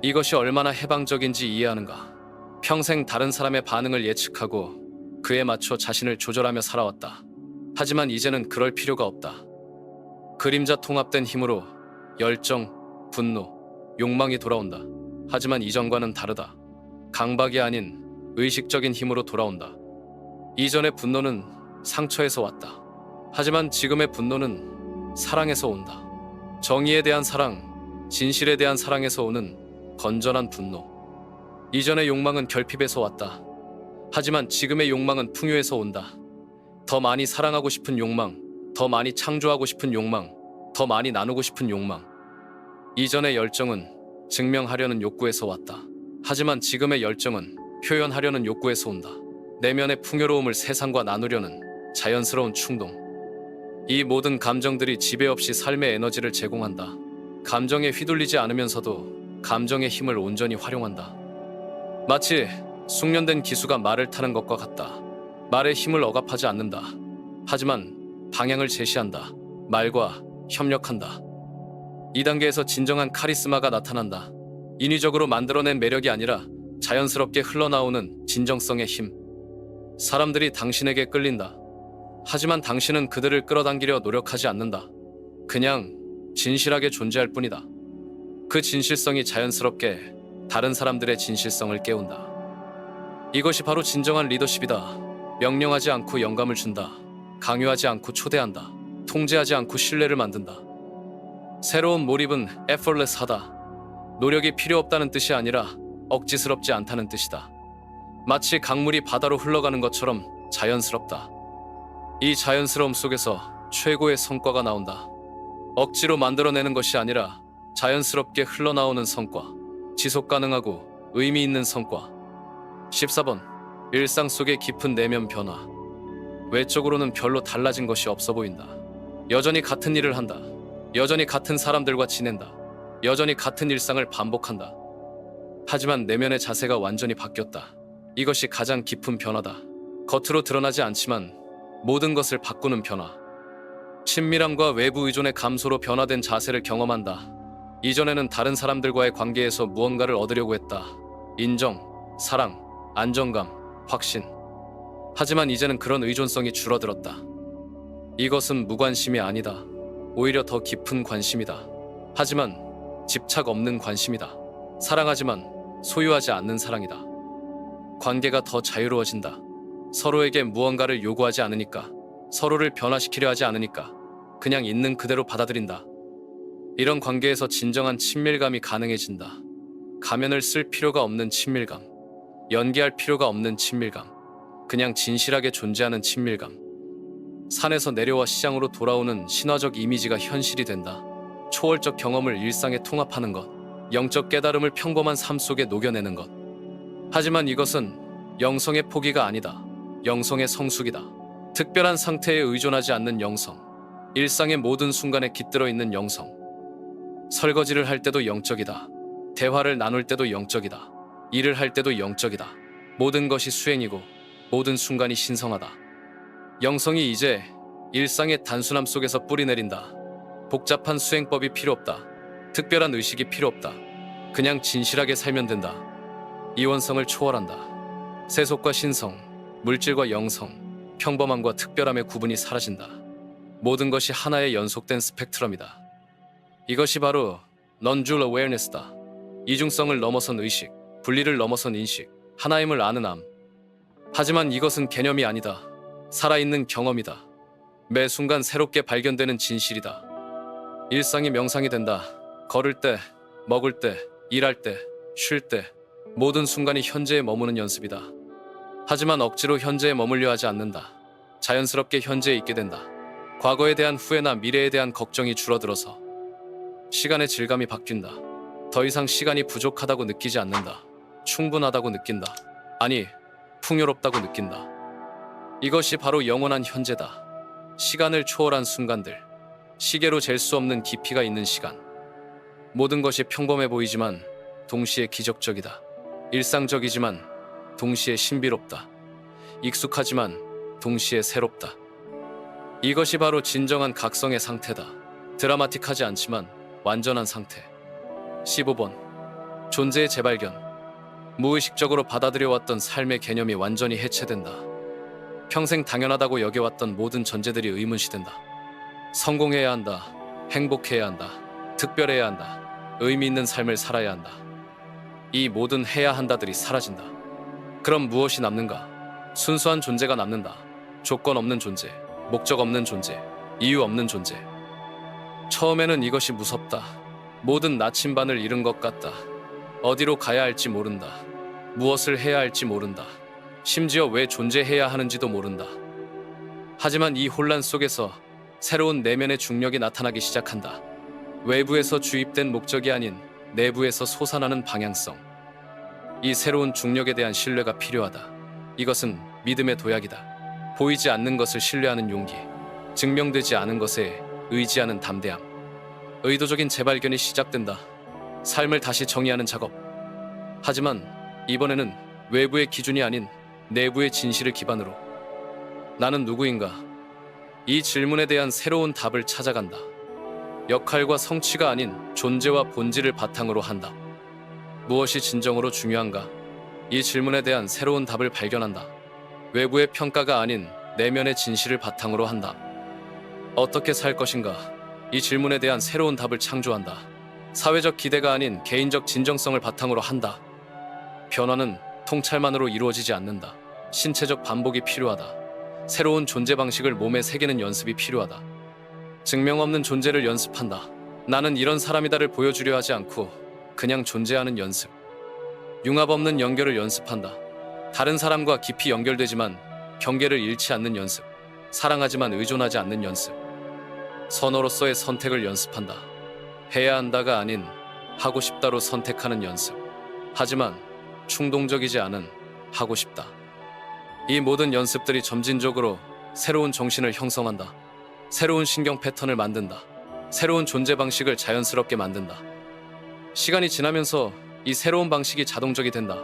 [SPEAKER 1] 이것이 얼마나 해방적인지 이해하는가? 평생 다른 사람의 반응을 예측하고 그에 맞춰 자신을 조절하며 살아왔다. 하지만 이제는 그럴 필요가 없다. 그림자 통합된 힘으로 열정, 분노, 욕망이 돌아온다. 하지만 이전과는 다르다. 강박이 아닌 의식적인 힘으로 돌아온다. 이전의 분노는 상처에서 왔다. 하지만 지금의 분노는 사랑에서 온다. 정의에 대한 사랑, 진실에 대한 사랑에서 오는 건전한 분노. 이전의 욕망은 결핍에서 왔다. 하지만 지금의 욕망은 풍요에서 온다. 더 많이 사랑하고 싶은 욕망, 더 많이 창조하고 싶은 욕망, 더 많이 나누고 싶은 욕망. 이전의 열정은 증명하려는 욕구에서 왔다. 하지만 지금의 열정은 표현하려는 욕구에서 온다. 내면의 풍요로움을 세상과 나누려는 자연스러운 충동. 이 모든 감정들이 지배 없이 삶의 에너지를 제공한다. 감정에 휘둘리지 않으면서도 감정의 힘을 온전히 활용한다. 마치 숙련된 기수가 말을 타는 것과 같다. 말의 힘을 억압하지 않는다. 하지만 방향을 제시한다. 말과 협력한다. 이 단계에서 진정한 카리스마가 나타난다. 인위적으로 만들어낸 매력이 아니라 자연스럽게 흘러나오는 진정성의 힘. 사람들이 당신에게 끌린다. 하지만 당신은 그들을 끌어당기려 노력하지 않는다. 그냥 진실하게 존재할 뿐이다. 그 진실성이 자연스럽게 다른 사람들의 진실성을 깨운다. 이것이 바로 진정한 리더십이다. 명령하지 않고 영감을 준다. 강요하지 않고 초대한다. 통제하지 않고 신뢰를 만든다. 새로운 몰입은 effortless하다. 노력이 필요 없다는 뜻이 아니라 억지스럽지 않다는 뜻이다. 마치 강물이 바다로 흘러가는 것처럼 자연스럽다. 이 자연스러움 속에서 최고의 성과가 나온다. 억지로 만들어내는 것이 아니라 자연스럽게 흘러나오는 성과. 지속 가능하고 의미 있는 성과. 14번. 일상 속의 깊은 내면 변화. 외적으로는 별로 달라진 것이 없어 보인다. 여전히 같은 일을 한다. 여전히 같은 사람들과 지낸다. 여전히 같은 일상을 반복한다. 하지만 내면의 자세가 완전히 바뀌었다. 이것이 가장 깊은 변화다. 겉으로 드러나지 않지만 모든 것을 바꾸는 변화. 친밀함과 외부 의존의 감소로 변화된 자세를 경험한다. 이전에는 다른 사람들과의 관계에서 무언가를 얻으려고 했다. 인정, 사랑, 안정감, 확신. 하지만 이제는 그런 의존성이 줄어들었다. 이것은 무관심이 아니다. 오히려 더 깊은 관심이다. 하지만 집착 없는 관심이다. 사랑하지만 소유하지 않는 사랑이다. 관계가 더 자유로워진다. 서로에게 무언가를 요구하지 않으니까, 서로를 변화시키려 하지 않으니까, 그냥 있는 그대로 받아들인다. 이런 관계에서 진정한 친밀감이 가능해진다. 가면을 쓸 필요가 없는 친밀감, 연기할 필요가 없는 친밀감, 그냥 진실하게 존재하는 친밀감. 산에서 내려와 시장으로 돌아오는 신화적 이미지가 현실이 된다. 초월적 경험을 일상에 통합하는 것, 영적 깨달음을 평범한 삶 속에 녹여내는 것. 하지만 이것은 영성의 포기가 아니다. 영성의 성숙이다. 특별한 상태에 의존하지 않는 영성. 일상의 모든 순간에 깃들어 있는 영성. 설거지를 할 때도 영적이다. 대화를 나눌 때도 영적이다. 일을 할 때도 영적이다. 모든 것이 수행이고 모든 순간이 신성하다. 영성이 이제 일상의 단순함 속에서 뿌리내린다. 복잡한 수행법이 필요 없다. 특별한 의식이 필요 없다. 그냥 진실하게 살면 된다. 이원성을 초월한다. 세속과 신성, 물질과 영성, 평범함과 특별함의 구분이 사라진다. 모든 것이 하나의 연속된 스펙트럼이다. 이것이 바로 Non-Dual Awareness다. 이중성을 넘어선 의식, 분리를 넘어선 인식, 하나임을 아는 암. 하지만 이것은 개념이 아니다. 살아있는 경험이다. 매 순간 새롭게 발견되는 진실이다. 일상이 명상이 된다. 걸을 때, 먹을 때, 일할 때, 쉴 때, 모든 순간이 현재에 머무는 연습이다. 하지만 억지로 현재에 머물려 하지 않는다. 자연스럽게 현재에 있게 된다. 과거에 대한 후회나 미래에 대한 걱정이 줄어들어서 시간의 질감이 바뀐다. 더 이상 시간이 부족하다고 느끼지 않는다. 충분하다고 느낀다. 아니, 풍요롭다고 느낀다. 이것이 바로 영원한 현재다. 시간을 초월한 순간들. 시계로 잴 수 없는 깊이가 있는 시간. 모든 것이 평범해 보이지만 동시에 기적적이다. 일상적이지만 동시에 신비롭다. 익숙하지만 동시에 새롭다. 이것이 바로 진정한 각성의 상태다. 드라마틱하지 않지만 완전한 상태. 15번. 존재의 재발견. 무의식적으로 받아들여왔던 삶의 개념이 완전히 해체된다. 평생 당연하다고 여겨왔던 모든 전제들이 의문시된다. 성공해야 한다. 행복해야 한다. 특별해야 한다. 의미 있는 삶을 살아야 한다. 이 모든 해야 한다들이 사라진다. 그럼 무엇이 남는가? 순수한 존재가 남는다. 조건 없는 존재, 목적 없는 존재, 이유 없는 존재. 처음에는 이것이 무섭다. 모든 나침반을 잃은 것 같다. 어디로 가야 할지 모른다. 무엇을 해야 할지 모른다. 심지어 왜 존재해야 하는지도 모른다. 하지만 이 혼란 속에서 새로운 내면의 중력이 나타나기 시작한다. 외부에서 주입된 목적이 아닌 내부에서 솟아나는 방향성. 이 새로운 중력에 대한 신뢰가 필요하다. 이것은 믿음의 도약이다. 보이지 않는 것을 신뢰하는 용기, 증명되지 않은 것에 의지하는 담대함. 의도적인 재발견이 시작된다. 삶을 다시 정의하는 작업. 하지만 이번에는 외부의 기준이 아닌 내부의 진실을 기반으로. 나는 누구인가? 이 질문에 대한 새로운 답을 찾아간다. 역할과 성취가 아닌 존재와 본질을 바탕으로 한다. 무엇이 진정으로 중요한가? 이 질문에 대한 새로운 답을 발견한다. 외부의 평가가 아닌 내면의 진실을 바탕으로 한다. 어떻게 살 것인가? 이 질문에 대한 새로운 답을 창조한다. 사회적 기대가 아닌 개인적 진정성을 바탕으로 한다. 변화는 통찰만으로 이루어지지 않는다. 신체적 반복이 필요하다. 새로운 존재 방식을 몸에 새기는 연습이 필요하다. 증명 없는 존재를 연습한다. 나는 이런 사람이다를 보여주려 하지 않고 그냥 존재하는 연습. 융합 없는 연결을 연습한다. 다른 사람과 깊이 연결되지만 경계를 잃지 않는 연습. 사랑하지만 의존하지 않는 연습. 선호로서의 선택을 연습한다. 해야 한다가 아닌 하고 싶다로 선택하는 연습. 하지만 충동적이지 않은 하고 싶다. 이 모든 연습들이 점진적으로 새로운 정신을 형성한다. 새로운 신경 패턴을 만든다. 새로운 존재 방식을 자연스럽게 만든다. 시간이 지나면서 이 새로운 방식이 자동적이 된다.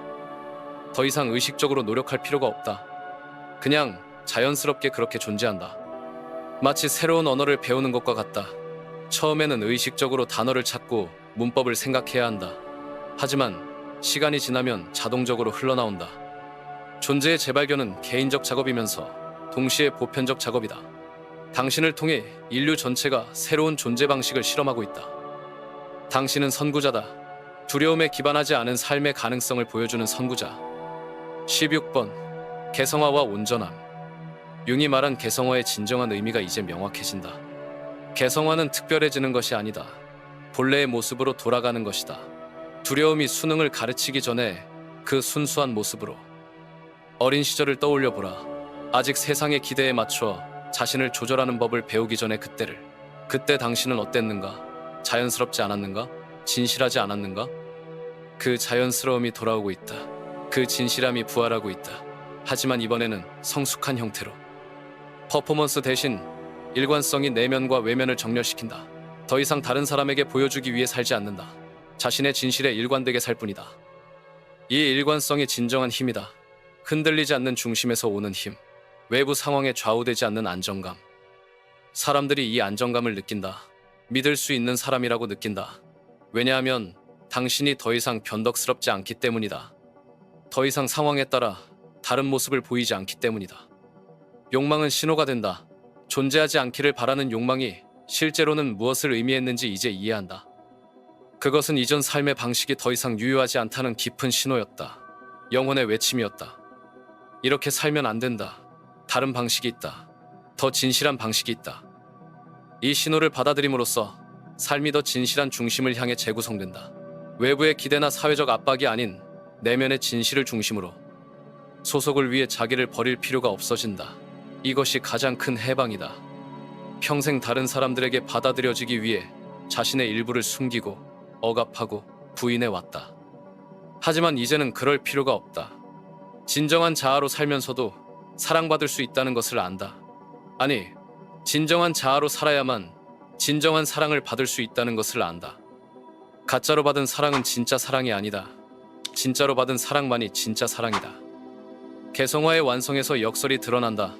[SPEAKER 1] 더 이상 의식적으로 노력할 필요가 없다. 그냥 자연스럽게 그렇게 존재한다. 마치 새로운 언어를 배우는 것과 같다. 처음에는 의식적으로 단어를 찾고 문법을 생각해야 한다. 하지만 시간이 지나면 자동적으로 흘러나온다. 존재의 재발견은 개인적 작업이면서 동시에 보편적 작업이다. 당신을 통해 인류 전체가 새로운 존재 방식을 실험하고 있다. 당신은 선구자다. 두려움에 기반하지 않은 삶의 가능성을 보여주는 선구자. 16번. 개성화와 온전함. 융이 말한 개성화의 진정한 의미가 이제 명확해진다. 개성화는 특별해지는 것이 아니다. 본래의 모습으로 돌아가는 것이다. 두려움이 수능을 가르치기 전에 그 순수한 모습으로. 어린 시절을 떠올려 보라. 아직 세상의 기대에 맞춰 자신을 조절하는 법을 배우기 전에 그때를. 그때 당신은 어땠는가? 자연스럽지 않았는가? 진실하지 않았는가? 그 자연스러움이 돌아오고 있다. 그 진실함이 부활하고 있다. 하지만 이번에는 성숙한 형태로. 퍼포먼스 대신 일관성이 내면과 외면을 정렬시킨다. 더 이상 다른 사람에게 보여주기 위해 살지 않는다. 자신의 진실에 일관되게 살 뿐이다. 이 일관성이 진정한 힘이다. 흔들리지 않는 중심에서 오는 힘. 외부 상황에 좌우되지 않는 안정감. 사람들이 이 안정감을 느낀다. 믿을 수 있는 사람이라고 느낀다. 왜냐하면 당신이 더 이상 변덕스럽지 않기 때문이다. 더 이상 상황에 따라 다른 모습을 보이지 않기 때문이다. 욕망은 신호가 된다. 존재하지 않기를 바라는 욕망이 실제로는 무엇을 의미했는지 이제 이해한다. 그것은 이전 삶의 방식이 더 이상 유효하지 않다는 깊은 신호였다. 영혼의 외침이었다. 이렇게 살면 안 된다. 다른 방식이 있다. 더 진실한 방식이 있다. 이 신호를 받아들임으로써 삶이 더 진실한 중심을 향해 재구성된다. 외부의 기대나 사회적 압박이 아닌 내면의 진실을 중심으로. 소속을 위해 자기를 버릴 필요가 없어진다. 이것이 가장 큰 해방이다. 평생 다른 사람들에게 받아들여지기 위해 자신의 일부를 숨기고 억압하고 부인해왔다. 하지만 이제는 그럴 필요가 없다. 진정한 자아로 살면서도 사랑받을 수 있다는 것을 안다. 아니, 진정한 자아로 살아야만 진정한 사랑을 받을 수 있다는 것을 안다. 가짜로 받은 사랑은 진짜 사랑이 아니다. 진짜로 받은 사랑만이 진짜 사랑이다. 개성화의 완성에서 역설이 드러난다.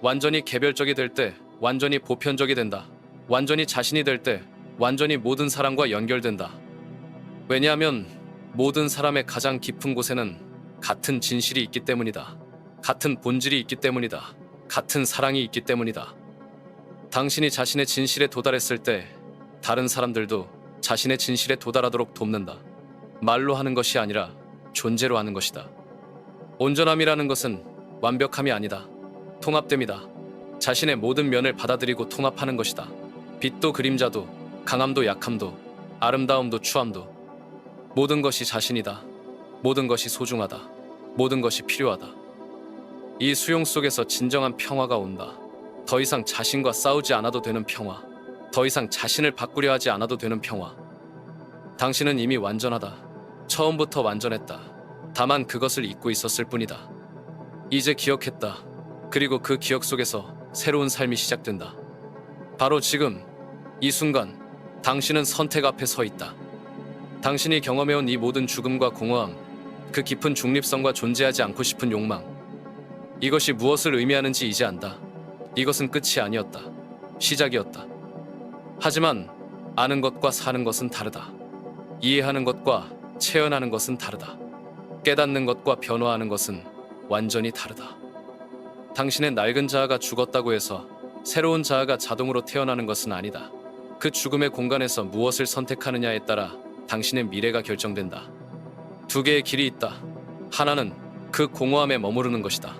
[SPEAKER 1] 완전히 개별적이 될 때 완전히 보편적이 된다. 완전히 자신이 될 때 완전히 모든 사람과 연결된다. 왜냐하면 모든 사람의 가장 깊은 곳에는 같은 진실이 있기 때문이다. 같은 본질이 있기 때문이다. 같은 사랑이 있기 때문이다. 당신이 자신의 진실에 도달했을 때 다른 사람들도 자신의 진실에 도달하도록 돕는다. 말로 하는 것이 아니라 존재로 하는 것이다. 온전함이라는 것은 완벽함이 아니다. 통합됨이다. 자신의 모든 면을 받아들이고 통합하는 것이다. 빛도 그림자도, 강함도 약함도, 아름다움도 추함도. 모든 것이 자신이다. 모든 것이 소중하다. 모든 것이 필요하다. 이 수용 속에서 진정한 평화가 온다. 더 이상 자신과 싸우지 않아도 되는 평화. 더 이상 자신을 바꾸려 하지 않아도 되는 평화. 당신은 이미 완전하다. 처음부터 완전했다. 다만 그것을 잊고 있었을 뿐이다. 이제 기억했다. 그리고 그 기억 속에서 새로운 삶이 시작된다. 바로 지금, 이 순간, 당신은 선택 앞에 서 있다. 당신이 경험해온 이 모든 죽음과 공허함, 그 깊은 중립성과 존재하지 않고 싶은 욕망, 이것이 무엇을 의미하는지 이제 안다. 이것은 끝이 아니었다. 시작이었다. 하지만 아는 것과 사는 것은 다르다. 이해하는 것과 체현하는 것은 다르다. 깨닫는 것과 변화하는 것은 완전히 다르다. 당신의 낡은 자아가 죽었다고 해서 새로운 자아가 자동으로 태어나는 것은 아니다. 그 죽음의 공간에서 무엇을 선택하느냐에 따라 당신의 미래가 결정된다. 두 개의 길이 있다. 하나는 그 공허함에 머무르는 것이다.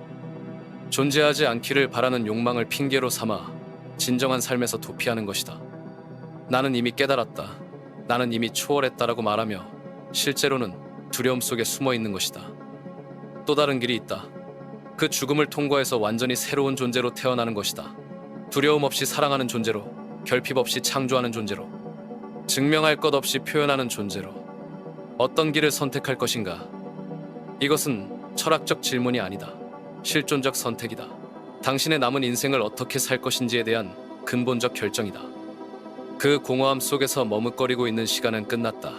[SPEAKER 1] 존재하지 않기를 바라는 욕망을 핑계로 삼아 진정한 삶에서 도피하는 것이다. 나는 이미 깨달았다. 나는 이미 초월했다라고 말하며 실제로는 두려움 속에 숨어 있는 것이다. 또 다른 길이 있다. 그 죽음을 통과해서 완전히 새로운 존재로 태어나는 것이다. 두려움 없이 사랑하는 존재로, 결핍 없이 창조하는 존재로, 증명할 것 없이 표현하는 존재로. 어떤 길을 선택할 것인가? 이것은 철학적 질문이 아니다. 실존적 선택이다. 당신의 남은 인생을 어떻게 살 것인지에 대한 근본적 결정이다. 그 공허함 속에서 머뭇거리고 있는 시간은 끝났다.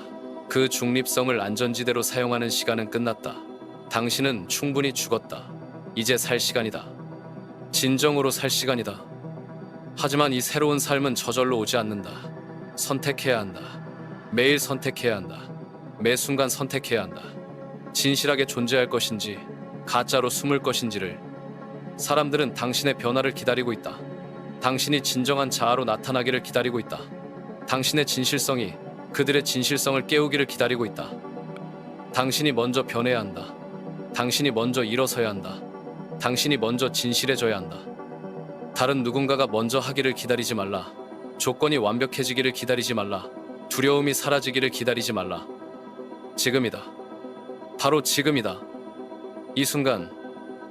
[SPEAKER 1] 그 중립성을 안전지대로 사용하는 시간은 끝났다. 당신은 충분히 죽었다. 이제 살 시간이다. 진정으로 살 시간이다. 하지만 이 새로운 삶은 저절로 오지 않는다. 선택해야 한다. 매일 선택해야 한다. 매 순간 선택해야 한다. 진실하게 존재할 것인지 가짜로 숨을 것인지를. 사람들은 당신의 변화를 기다리고 있다. 당신이 진정한 자아로 나타나기를 기다리고 있다. 당신의 진실성이 그들의 진실성을 깨우기를 기다리고 있다. 당신이 먼저 변해야 한다. 당신이 먼저 일어서야 한다. 당신이 먼저 진실해져야 한다. 다른 누군가가 먼저 하기를 기다리지 말라. 조건이 완벽해지기를 기다리지 말라. 두려움이 사라지기를 기다리지 말라. 지금이다. 바로 지금이다. 이 순간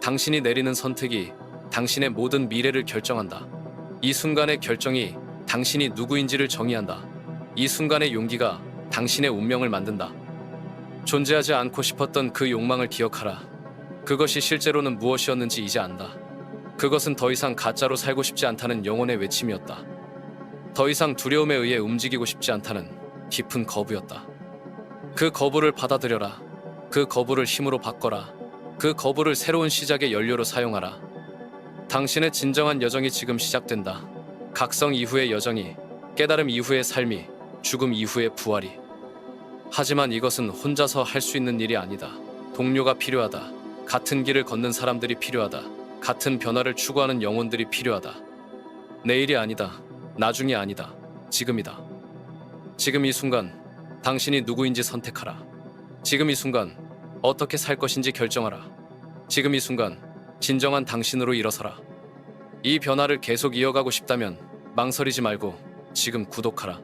[SPEAKER 1] 당신이 내리는 선택이 당신의 모든 미래를 결정한다. 이 순간의 결정이 당신이 누구인지를 정의한다. 이 순간의 용기가 당신의 운명을 만든다. 존재하지 않고 싶었던 그 욕망을 기억하라. 그것이 실제로는 무엇이었는지 이제 안다. 그것은 더 이상 가짜로 살고 싶지 않다는 영혼의 외침이었다. 더 이상 두려움에 의해 움직이고 싶지 않다는 깊은 거부였다. 그 거부를 받아들여라. 그 거부를 힘으로 바꿔라. 그 거부를 새로운 시작의 연료로 사용하라. 당신의 진정한 여정이 지금 시작된다. 각성 이후의 여정이, 깨달음 이후의 삶이, 죽음 이후의 부활이. 하지만 이것은 혼자서 할 수 있는 일이 아니다. 동료가 필요하다. 같은 길을 걷는 사람들이 필요하다. 같은 변화를 추구하는 영혼들이 필요하다. 내일이 아니다. 나중이 아니다. 지금이다. 지금 이 순간 당신이 누구인지 선택하라. 지금 이 순간 어떻게 살 것인지 결정하라. 지금 이 순간 진정한 당신으로 일어서라. 이 변화를 계속 이어가고 싶다면 망설이지 말고 지금 구독하라.